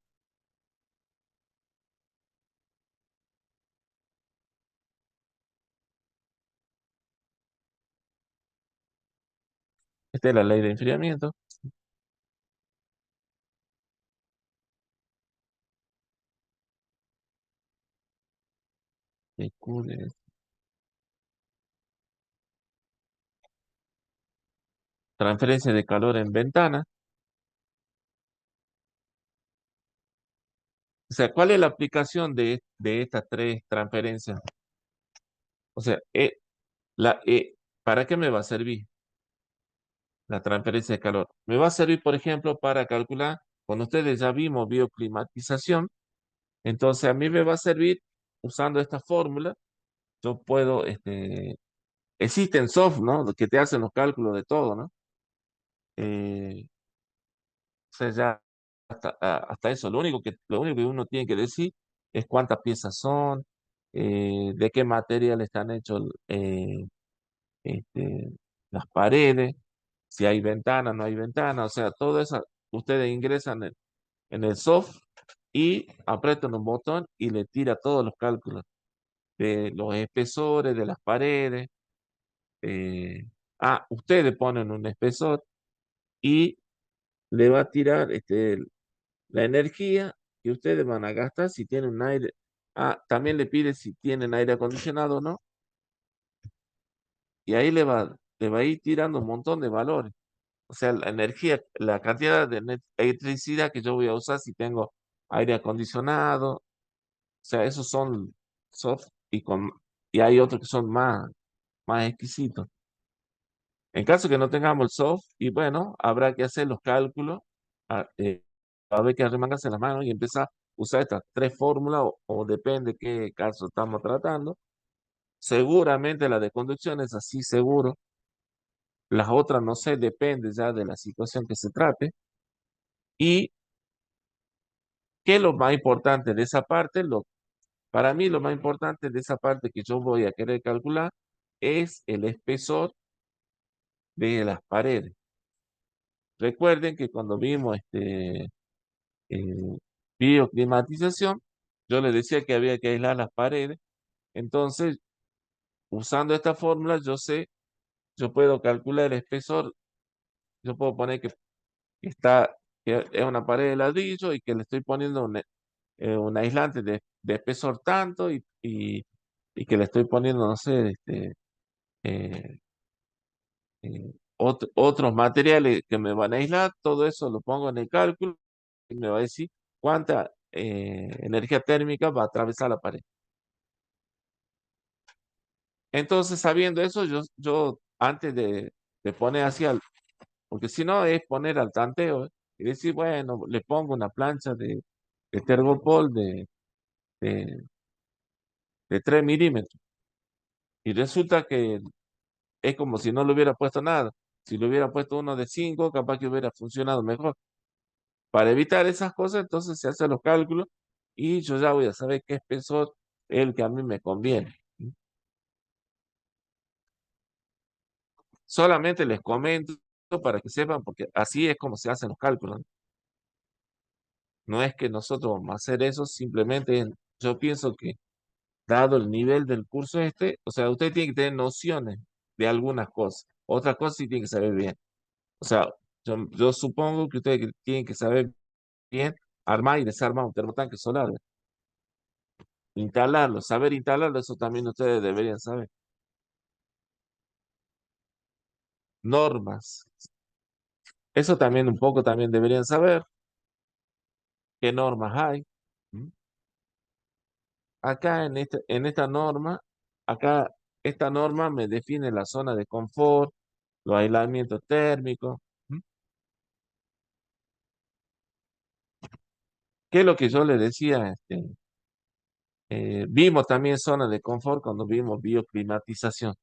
Esta es la ley de enfriamiento. de Q de- Transferencia de calor en ventana. O sea, ¿cuál es la aplicación de estas tres transferencias? O sea, ¿para qué me va a servir la transferencia de calor? Me va a servir, por ejemplo, para calcular, cuando ustedes ya vimos bioclimatización, entonces a mí me va a servir usando esta fórmula. Yo puedo, existen soft, ¿no? Que te hacen los cálculos de todo, ¿no? O sea, ya hasta eso, lo único que uno tiene que decir es cuántas piezas son, de qué material están hechos este, las paredes, si hay ventana, no hay ventana, o sea, todo eso ustedes ingresan en el soft y apretan un botón y le tira todos los cálculos de los espesores, de las paredes. eh, Ustedes ponen un espesor y le va a tirar la energía que ustedes van a gastar si tienen un aire. También le pide si tienen aire acondicionado o no, y ahí le va a ir tirando un montón de valores. O sea, la energía, la cantidad de electricidad que yo voy a usar si tengo aire acondicionado. O sea, esos son soft y hay otros que son más exquisitos. En caso que no tengamos el soft, y bueno, habrá que hacer los cálculos, a ver que arremangarse las manos y empezar a usar estas tres fórmulas, o depende qué caso estamos tratando. Seguramente la de conducción es así, seguro. Las otras no sé, depende ya de la situación que se trate. ¿Y qué es lo más importante de esa parte? Para mí lo más importante de esa parte que yo voy a querer calcular es el espesor de las paredes. Recuerden que cuando vimos bioclimatización, yo les decía que había que aislar las paredes. Entonces, usando esta fórmula, yo puedo calcular el espesor. Yo puedo poner que es una pared de ladrillo y que le estoy poniendo un aislante de espesor tanto y que le estoy poniendo, no sé, eh, otros materiales que me van a aislar. Todo eso lo pongo en el cálculo y me va a decir cuánta energía térmica va a atravesar la pared. Entonces, sabiendo eso, yo antes de poner porque si no es poner al tanteo, y decir, bueno, le pongo una plancha de Tergopol de, de 3 milímetros, y resulta que es como si no le hubiera puesto nada. Si le hubiera puesto uno de 5, capaz que hubiera funcionado mejor. Para evitar esas cosas, entonces se hacen los cálculos y yo ya voy a saber qué espesor es el que a mí me conviene. Solamente les comento para que sepan, porque así es como se hacen los cálculos. No es que nosotros vamos a hacer eso, simplemente yo pienso que dado el nivel del curso este, o sea, usted tiene que tener nociones de algunas cosas, otras cosas sí tiene que saber bien. O sea, yo supongo que ustedes tienen que saber bien armar y desarmar un termotanque solar, instalarlo, saber instalarlo, eso también ustedes deberían saber. Normas, eso también un poco también deberían saber qué normas hay. ¿Mm? Acá en esta norma, acá esta norma me define la zona de confort, los aislamientos térmicos. ¿Mm? ¿Qué es lo que yo le decía? Vimos también zonas de confort cuando vimos bioclimatización.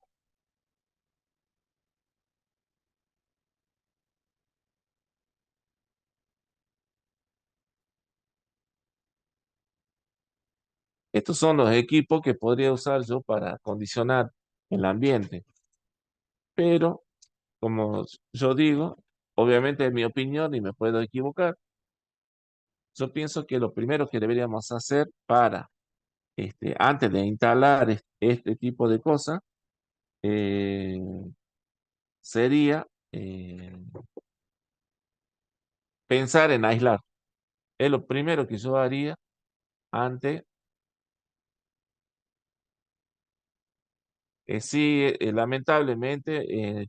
Estos son los equipos que podría usar yo para acondicionar el ambiente. Pero, como yo digo, obviamente es mi opinión y me puedo equivocar. Yo pienso que lo primero que deberíamos hacer para, antes de instalar este tipo de cosas, eh, sería pensar en aislar. Es lo primero que yo haría antes. Sí, lamentablemente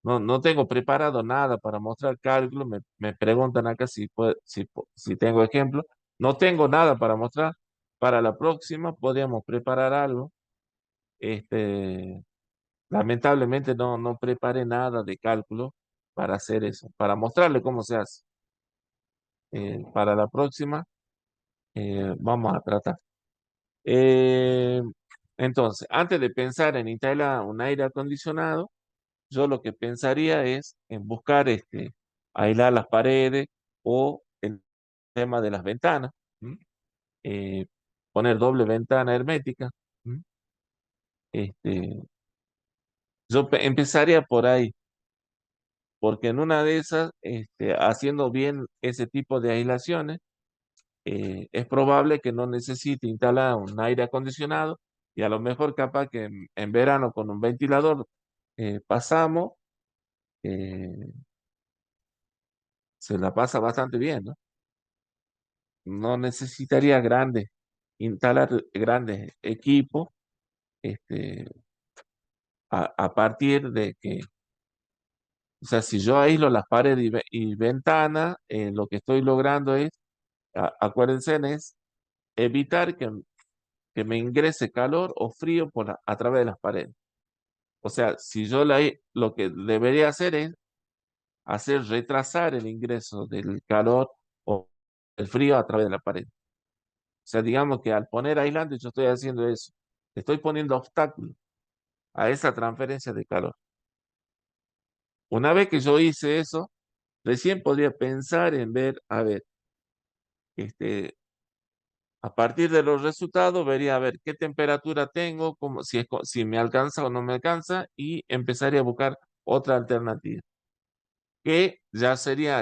no tengo preparado nada para mostrar cálculo. Me preguntan acá si tengo ejemplo. No tengo nada para mostrar. Para la próxima podríamos preparar algo. Este, lamentablemente no preparé nada de cálculo para hacer eso, para mostrarle cómo se hace. Para la próxima vamos a tratar. Eh, entonces, antes de pensar en instalar un aire acondicionado, yo lo que pensaría es en buscar aislar las paredes o el tema de las ventanas, ¿m? Eh, poner doble ventana hermética. ¿M? Este, empezaría por ahí, porque en una de esas, haciendo bien ese tipo de aislaciones, es probable que no necesite instalar un aire acondicionado y a lo mejor capaz que en verano con un ventilador pasamos, eh, se la pasa bastante bien, ¿no? No necesitaría instalar grandes equipos, este, a partir de que, o sea, si yo aíslo las paredes y ventanas, lo que estoy logrando es, acuérdense, es evitar que me ingrese calor o frío a través de las paredes. O sea, si yo lo que debería hacer es hacer retrasar el ingreso del calor o el frío a través de la pared. O sea, digamos que al poner aislante yo estoy haciendo eso. Estoy poniendo obstáculos a esa transferencia de calor. Una vez que yo hice eso, recién podría pensar en ver, a ver, este, a partir de los resultados, vería a ver qué temperatura tengo, si me alcanza o no me alcanza, y empezaría a buscar otra alternativa, que ya sería,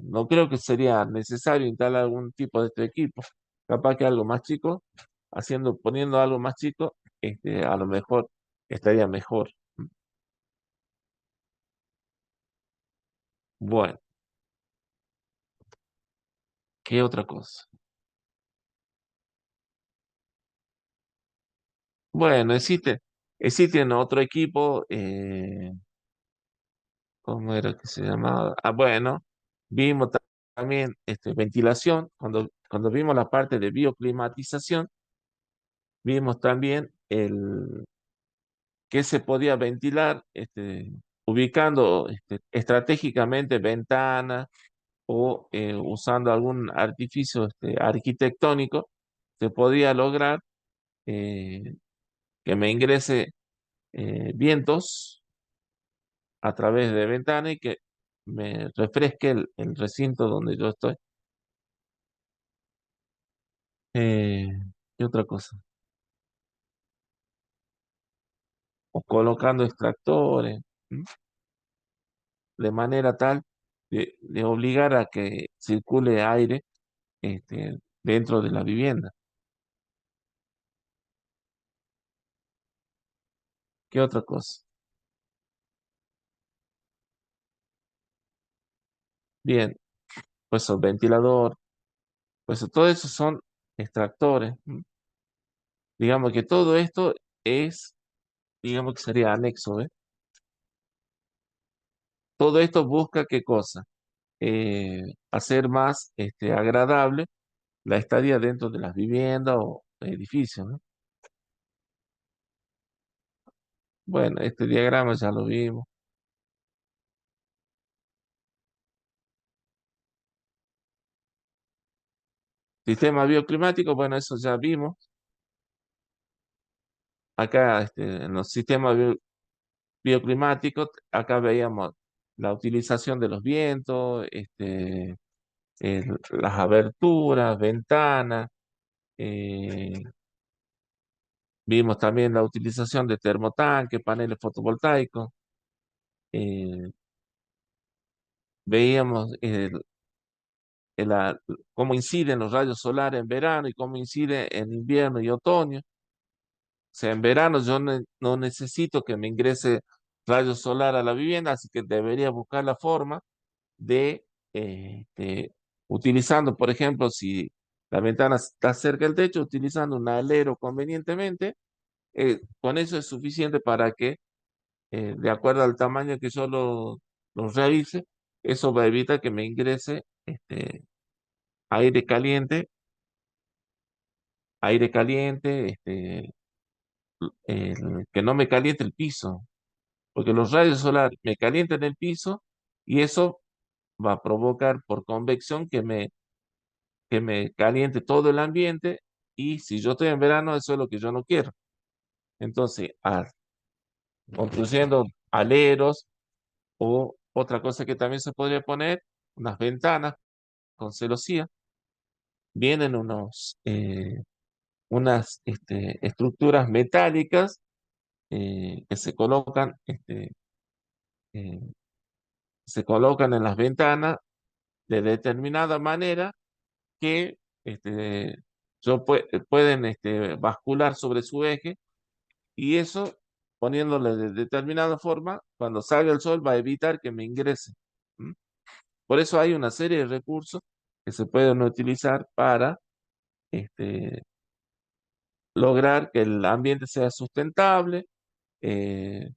no creo que sería necesario instalar algún tipo de este equipo, capaz que algo más chico, poniendo algo más chico, a lo mejor estaría mejor. Bueno, ¿qué otra cosa? Bueno, existen otro equipo, ¿cómo era que se llamaba? Ah, bueno, vimos también ventilación, cuando vimos la parte de bioclimatización, vimos también que se podía ventilar, ubicando estratégicamente ventanas o usando algún artificio arquitectónico, se podía lograr eh, que me ingrese vientos a través de ventanas me refresque el recinto donde yo estoy. Eh, ¿Qué otra cosa? O colocando extractores, ¿m? De manera tal de obligar a que circule aire dentro de la vivienda. ¿Qué otra cosa? Bien, pues el ventilador, pues todo eso son extractores. ¿M? Digamos que todo esto es, digamos que sería anexo, ¿eh? Todo esto busca qué cosa? Hacer más agradable la estadía dentro de las viviendas o edificios, ¿no? Bueno, este diagrama ya lo vimos. Sistema bioclimático, bueno, eso ya vimos. Acá, en los sistemas bioclimáticos, acá veíamos la utilización de los vientos, las aberturas, ventanas. Vimos también la utilización de termotanques, paneles fotovoltaicos. eh, Veíamos cómo inciden los rayos solares en verano y cómo incide en invierno y otoño. O sea, en verano yo no necesito que me ingrese rayos solar a la vivienda, así que debería buscar la forma de, utilizando, por ejemplo, si la ventana está cerca del techo, utilizando un alero convenientemente, con eso es suficiente para que, de acuerdo al tamaño que yo lo realice, eso va a evitar que me ingrese aire caliente, aire caliente, que no me caliente el piso, porque los rayos solares me calientan el piso y eso va a provocar por convección que me caliente todo el ambiente y si yo estoy en verano, eso es lo que yo no quiero. Entonces, construyendo aleros o otra cosa que también se podría poner, unas ventanas con celosía, vienen unas estructuras metálicas que eh, se colocan en las ventanas de determinada manera que pueden bascular sobre su eje y eso, poniéndole de determinada forma, cuando salga el sol va a evitar que me ingrese. ¿M? Por eso hay una serie de recursos que se pueden utilizar para este, lograr que el ambiente sea sustentable, eh,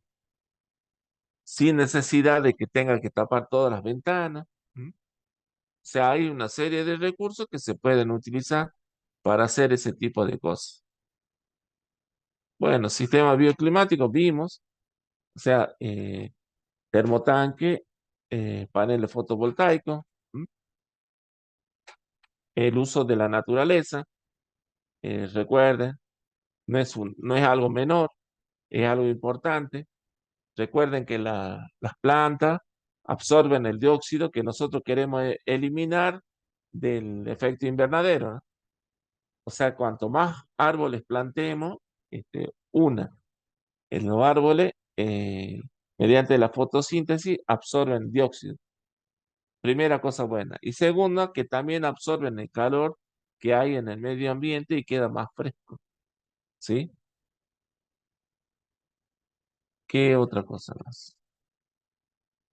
sin necesidad de que tenga que tapar todas las ventanas. ¿M? O sea, hay una serie de recursos que se pueden utilizar para hacer ese tipo de cosas. Bueno, sistema bioclimático vimos, o sea, termotanque, paneles fotovoltaicos, ¿m? El uso de la naturaleza, recuerden, no es algo menor, es algo importante. Recuerden que las plantas absorben el dióxido que nosotros queremos eliminar del efecto invernadero, ¿no? O sea, cuanto más árboles plantemos, una, en los árboles, mediante la fotosíntesis, absorben dióxido. Primera cosa buena. Y segunda, que también absorben el calor que hay en el medio ambiente y queda más fresco. ¿Sí? ¿Qué otra cosa más?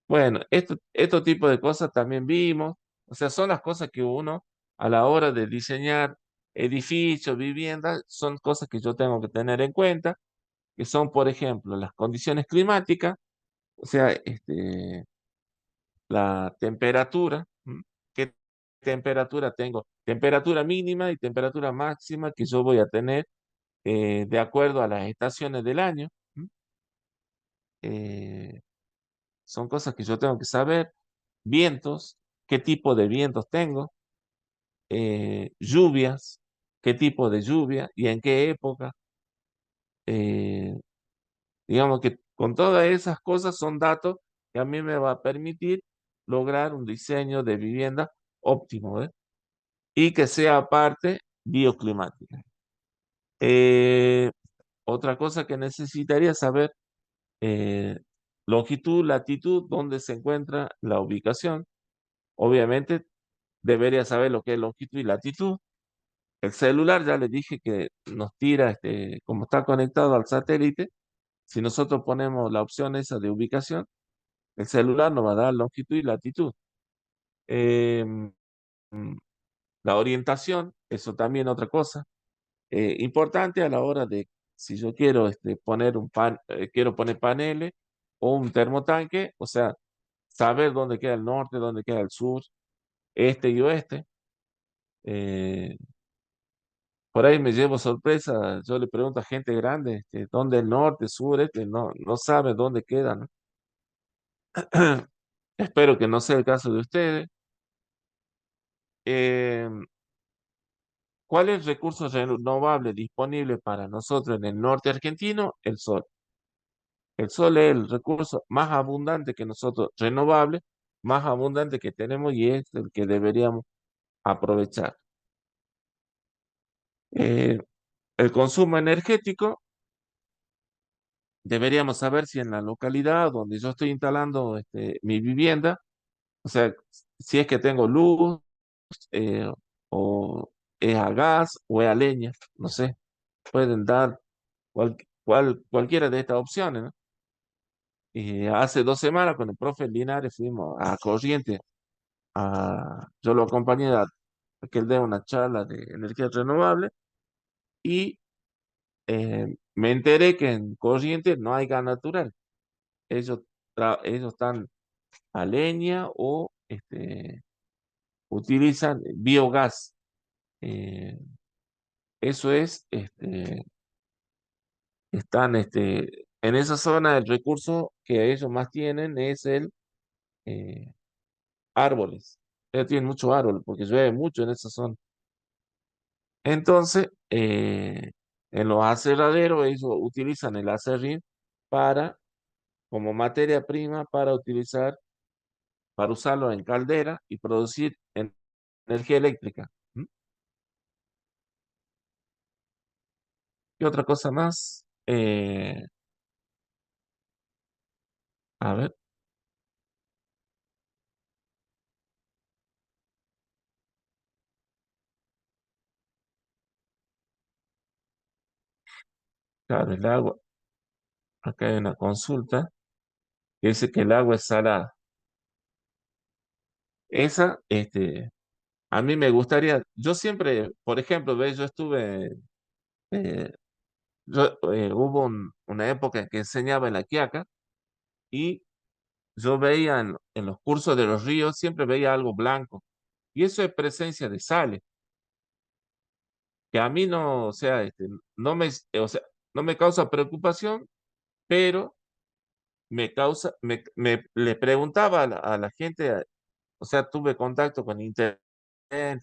Bueno, estos tipos de cosas también vimos. O sea, son las cosas que uno, a la hora de diseñar edificios, viviendas, son cosas que yo tengo que tener en cuenta, que son, por ejemplo, las condiciones climáticas, o sea, la temperatura. ¿M? ¿Qué temperatura tengo? Temperatura mínima y temperatura máxima que yo voy a tener de acuerdo a las estaciones del año. ¿M? Eh, Son cosas que yo tengo que saber. Vientos, qué tipo de vientos tengo. Lluvias, qué tipo de lluvia y en qué época. Eh, digamos que con todas esas cosas son datos que a mí me va a permitir lograr un diseño de vivienda óptimo, ¿eh? Y que sea aparte bioclimática. Eh, Otra cosa que necesitaría saber, eh, longitud, latitud, dónde se encuentra la ubicación. Obviamente debería saber lo que es longitud y latitud. El celular, ya les dije que nos tira, como está conectado al satélite, si nosotros ponemos la opción esa de ubicación, el celular nos va a dar longitud y latitud. Eh, mm, la orientación, eso también otra cosa. Importante a la hora de, si yo quiero poner quiero poner paneles o un termotanque, o sea, saber dónde queda el norte, dónde queda el sur, este y oeste. Eh, por ahí me llevo sorpresa, yo le pregunto a gente grande, dónde el norte, sur, no sabe dónde queda, ¿no? Espero que no sea el caso de ustedes. Eh, ¿Cuál es el recurso renovable disponible para nosotros en el norte argentino? El sol. El sol es el recurso más abundante que nosotros, renovable, más abundante que tenemos y es el que deberíamos aprovechar. Eh, el consumo energético, deberíamos saber si en la localidad donde yo estoy instalando mi vivienda, o sea, si es que tengo luz, eh, o es a gas o es a leña, no sé, pueden dar cualquiera de estas opciones, ¿no? Y hace 2 semanas con el profe Linares fuimos a Corrientes. Yo lo acompañé a que él dé una charla de energía renovable y me enteré que en Corrientes no hay gas natural. Ellos, ellos están a leña o utilizan biogás. Eh, Eso es, están en esa zona, el recurso que ellos más tienen es el eh, árboles. Ellos tienen muchos árboles porque llueve mucho en esa zona. Entonces, en los aserraderos, ellos utilizan el aserrín para, como materia prima para usarlo en caldera y producir energía eléctrica. ¿Mm? ¿Qué otra cosa más? A ver, claro, el agua. Acá hay una consulta que dice que el agua es salada. Esa, a mí me gustaría, yo siempre, por ejemplo, ¿ves? Yo estuve, eh, hubo una época en que enseñaba en La Quiaca y yo veía en los cursos de los ríos, siempre veía algo blanco. Y eso es presencia de sales, que a mí no, o sea, o sea, no me causa preocupación, pero le preguntaba a la gente, o sea, tuve contacto con internet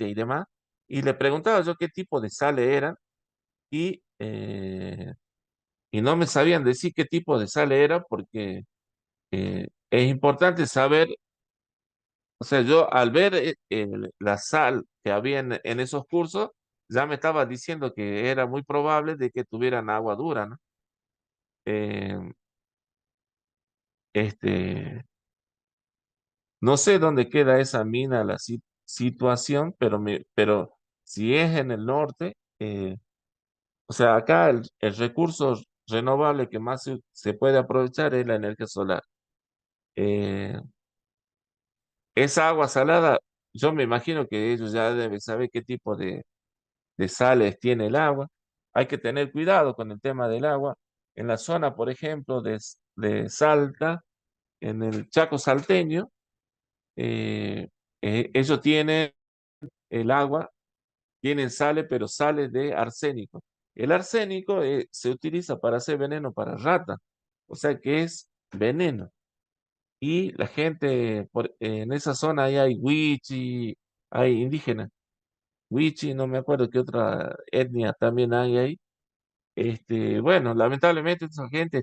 y demás, y le preguntaba yo qué tipo de sales eran, y, eh, y no me sabían decir qué tipo de sal era, porque es importante saber. O sea, yo al ver la sal que había en esos cursos, ya me estaba diciendo que era muy probable de que tuvieran agua dura, ¿no? Eh, este, no sé dónde queda esa mina, la situación, pero si es en el norte, o sea, acá el recurso renovable que más se puede aprovechar es la energía solar. Eh, esa agua salada, yo me imagino que ellos ya deben saber qué tipo de sales tiene el agua. Hay que tener cuidado con el tema del agua. En la zona, por ejemplo, de Salta, en el Chaco salteño, eh, ellos tienen el agua, tienen sales, pero sales de arsénico. El arsénico se utiliza para hacer veneno para ratas, o sea que es veneno. Y la gente, en esa zona ahí hay wichi, hay indígenas, wichi, no me acuerdo qué otra etnia también hay ahí. Bueno, lamentablemente esa gente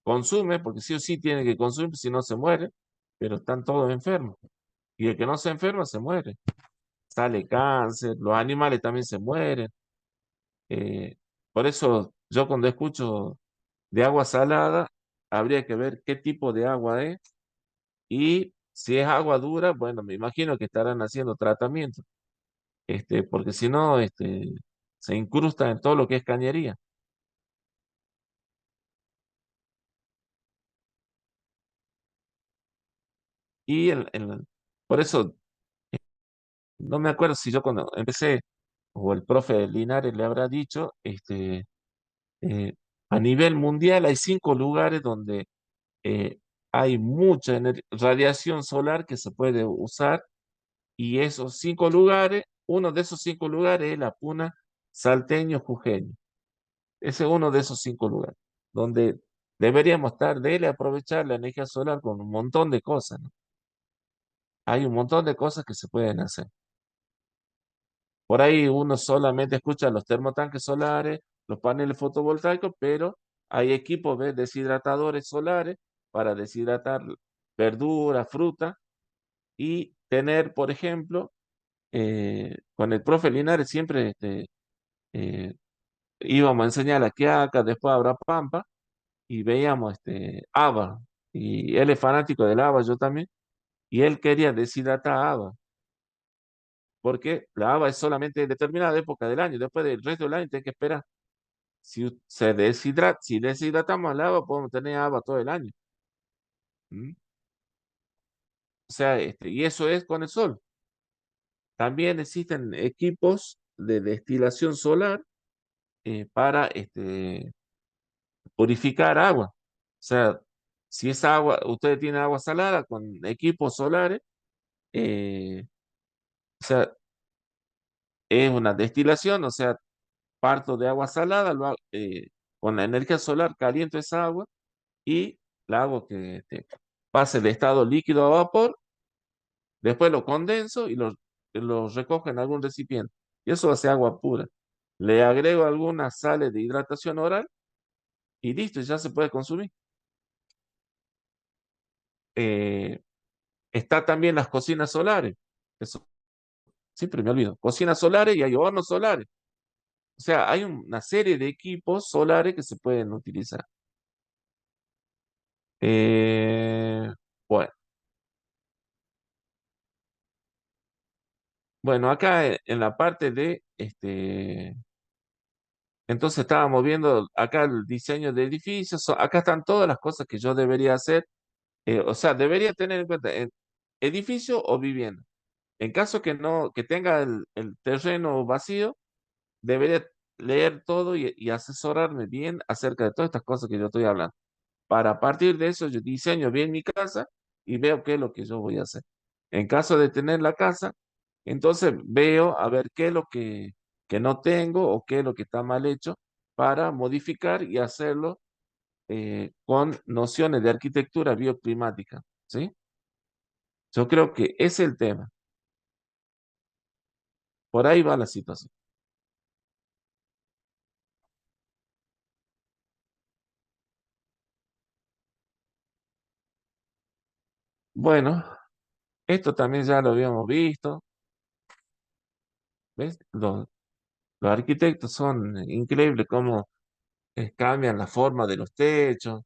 consume, porque sí o sí tiene que consumir, si no se muere. pero están todos enfermos. Y el que no se enferma se muere. Sale cáncer, los animales también se mueren. Eh, por eso yo cuando escucho de agua salada, habría que ver qué tipo de agua es y si es agua dura, bueno, me imagino que estarán haciendo tratamiento, porque si no, se incrusta en todo lo que es cañería. Y por eso, no me acuerdo si yo cuando empecé, o el profe Linares le habrá dicho, eh, a nivel mundial hay 5 lugares donde eh, hay mucha radiación solar que se puede usar y esos 5 lugares, uno de esos 5 lugares es la Puna Salteño Jujeño. Ese es uno de esos 5 lugares donde deberíamos estar de aprovechar la energía solar con un montón de cosas, ¿no? Hay un montón de cosas que se pueden hacer. Por ahí uno solamente escucha los termotanques solares, los paneles fotovoltaicos, pero hay equipos de deshidratadores solares para deshidratar verduras, fruta y tener, por ejemplo, con el profe Linares siempre eh, íbamos a enseñar la quiaca, después habrá pampa y veíamos haba. Y él es fanático del haba, yo también, y él quería deshidratar haba, porque la haba es solamente en determinada época del año, después del resto del año tiene que esperar. Si deshidratamos el haba, podemos tener haba todo el año. ¿Mm? O sea, y eso es con el sol. También existen equipos de destilación solar para purificar agua. O sea, si esa agua, ustedes tienen agua salada con equipos solares, o sea, es una destilación, o sea, parto de agua salada, con la energía solar caliento esa agua y la hago que pase de estado líquido a vapor, después lo condenso y lo recojo en algún recipiente. Y eso hace agua pura. Le agrego algunas sales de hidratación oral y listo, ya se puede consumir. Eh, Está también las cocinas solares. Eso siempre me olvido. Cocinas solares y hay hornos solares. O sea, hay una serie de equipos solares que se pueden utilizar. Eh, bueno, bueno, acá en la parte de entonces estábamos viendo acá el diseño de edificios. Acá están todas las cosas que yo debería hacer. O sea, debería tener en cuenta edificio o vivienda. En caso que no, que tenga el terreno vacío, debería leer todo y asesorarme bien acerca de todas estas cosas que yo estoy hablando. Para a partir de eso yo diseño bien mi casa y veo qué es lo que yo voy a hacer. En caso de tener la casa, entonces veo a ver qué es lo que no tengo o qué es lo que está mal hecho para modificar y hacerlo con nociones de arquitectura bioclimática, ¿sí? Yo creo que ese es el tema. Por ahí va la situación. Bueno, esto también ya lo habíamos visto, ¿ves? Los arquitectos son increíbles cómo cambian la forma de los techos,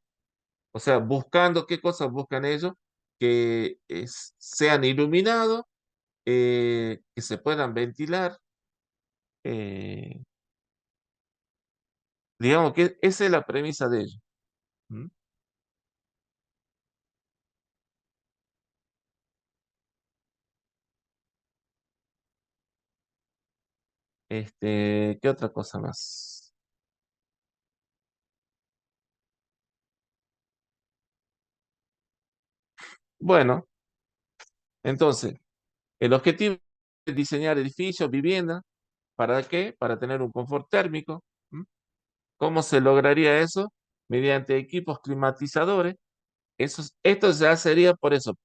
o sea, buscando qué cosas buscan ellos, que sean iluminados, que se puedan ventilar, eh, digamos que esa es la premisa de ellos. ¿Mm? ¿Qué otra cosa más? Bueno, entonces, el objetivo es diseñar edificios, viviendas, ¿para qué? Para tener un confort térmico. ¿Mm? ¿Cómo se lograría eso? Mediante equipos climatizadores. Esto ya sería por eso.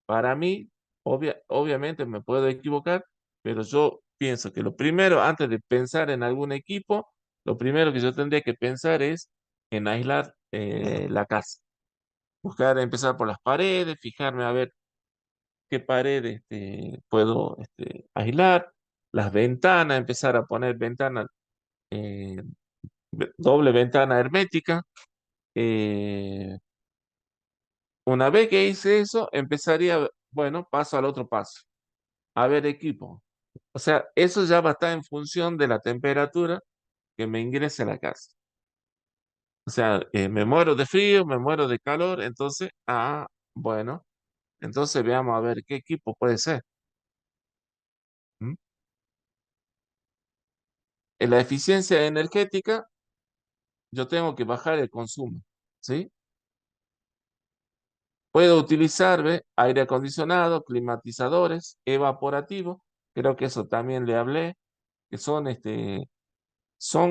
Para mí, obviamente me puedo equivocar, pero yo pienso que lo primero, antes de pensar en algún equipo, lo primero que yo tendría que pensar es en aislar la casa. Buscar, empezar por las paredes, fijarme a ver qué paredes puedo aislar, las ventanas, empezar a poner ventanas, eh, doble ventana hermética. Eh, una vez que hice eso, empezaría, bueno, paso al otro paso, a ver equipo. O sea, eso ya va a estar en función de la temperatura que me ingrese a la casa. O sea, me muero de frío, me muero de calor, entonces, bueno, entonces veamos a ver qué equipo puede ser. ¿Mm? En la eficiencia energética, yo tengo que bajar el consumo, ¿sí? Puedo utilizar, ¿ve? Aire acondicionado, climatizadores, evaporativos, creo que eso también le hablé, que son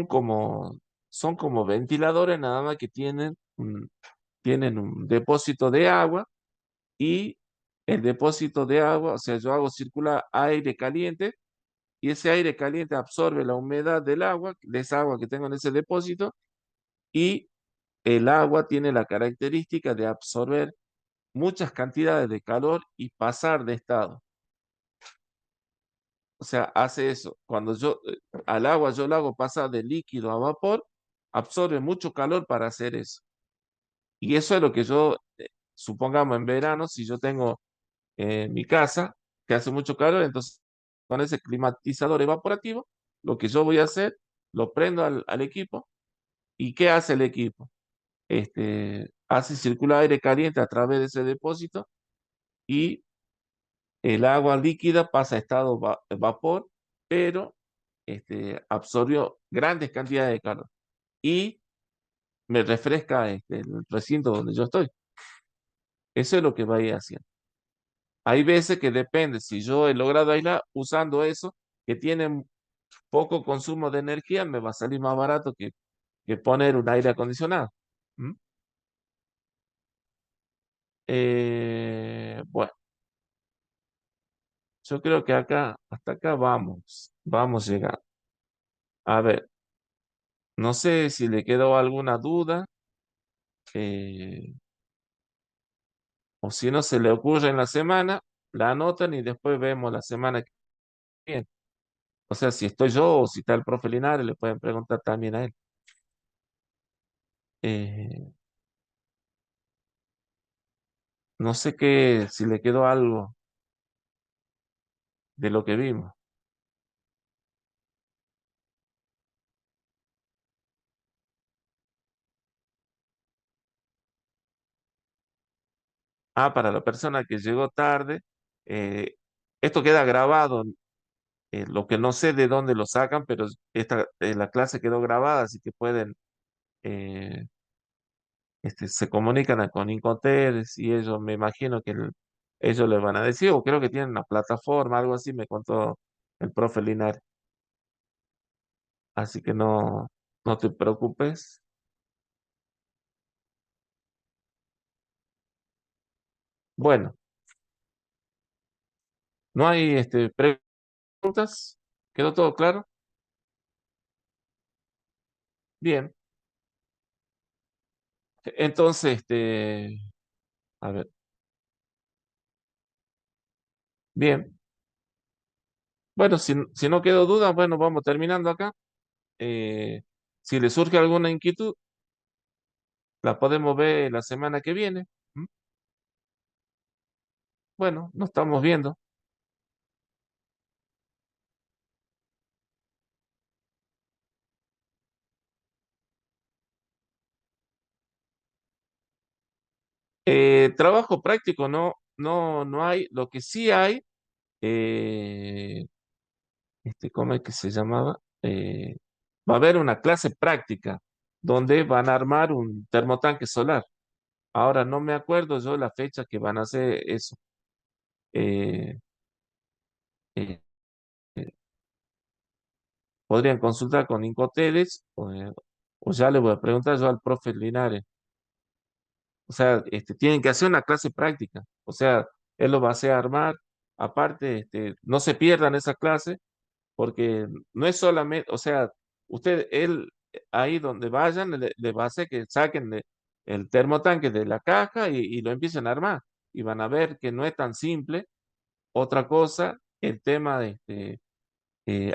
como, son como ventiladores nada más que tienen un depósito de agua y el depósito de agua, o sea, yo hago circular aire caliente y ese aire caliente absorbe la humedad del agua, de esa agua que tengo en ese depósito, y el agua tiene la característica de absorber muchas cantidades de calor y pasar de estado. O sea, hace eso. Cuando al agua yo lo hago pasar de líquido a vapor, absorbe mucho calor para hacer eso. Y eso es lo que supongamos en verano, si yo tengo mi casa que hace mucho calor, entonces con ese climatizador evaporativo, lo que yo voy a hacer, lo prendo al equipo. ¿Y qué hace el equipo? Hace circular aire caliente a través de ese depósito y el agua líquida pasa a estado vapor, pero absorbió grandes cantidades de calor y me refresca el recinto donde yo estoy. Eso es lo que va a ir haciendo. Hay veces que depende, si yo he logrado aislar usando eso, que tiene poco consumo de energía, me va a salir más barato que poner un aire acondicionado. ¿Mm? Bueno, yo creo que hasta acá vamos llegando. A ver, no sé si le quedó alguna duda, eh, o si no se le ocurre en la semana, la anotan y después vemos la semana que viene. O sea, si estoy yo o si está el profe Linares, le pueden preguntar también a él. Eh, no sé si le quedó algo de lo que vimos. Para la persona que llegó tarde, eh, esto queda grabado. Lo que no sé de dónde lo sacan, pero la clase quedó grabada, así que pueden, eh, se comunican con Incoterms y ellos, me imagino que ellos les van a decir, o creo que tienen una plataforma, algo así, me contó el profe Linares. Así que no te preocupes. Bueno, no hay preguntas. ¿Quedó todo claro? Bien. Entonces, a ver, bien. Bueno, si no quedó duda, bueno, vamos terminando acá. Eh, si le surge alguna inquietud, la podemos ver la semana que viene. ¿Mm? Bueno, nos estamos viendo. Trabajo práctico no hay. Lo que sí hay, eh, ¿cómo es que se llamaba? Va a haber una clase práctica donde van a armar un termotanque solar. Ahora no me acuerdo yo la fecha que van a hacer eso. Eh, eh, Podrían consultar con Incoteles o ya le voy a preguntar yo al profe Linares. O sea, tienen que hacer una clase práctica. O sea, él lo va a hacer armar. Aparte, no se pierdan esa clase porque no es solamente, o sea, él ahí donde vayan, le va a hacer que saquen el termotanque de la caja y lo empiecen a armar. Y van a ver que no es tan simple. Otra cosa, el tema de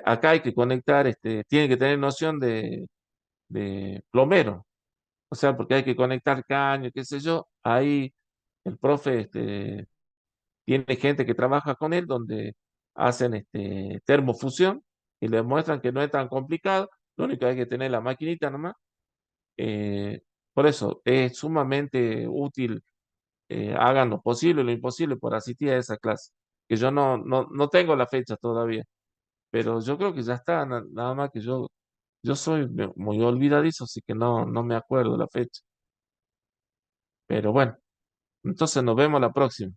acá hay que conectar, tiene que tener noción de plomero. O sea, porque hay que conectar caño, qué sé yo. Ahí el profe tiene gente que trabaja con él donde hacen termofusión y le muestran que no es tan complicado. Lo único que hay que tener la maquinita nomás. Eh, por eso es sumamente útil, hagan lo posible y lo imposible por asistir a esa clase. Que yo no tengo la fecha todavía, pero yo creo que ya está, nada más que yo soy muy olvidadizo, así que no me acuerdo la fecha. Pero bueno, entonces nos vemos la próxima.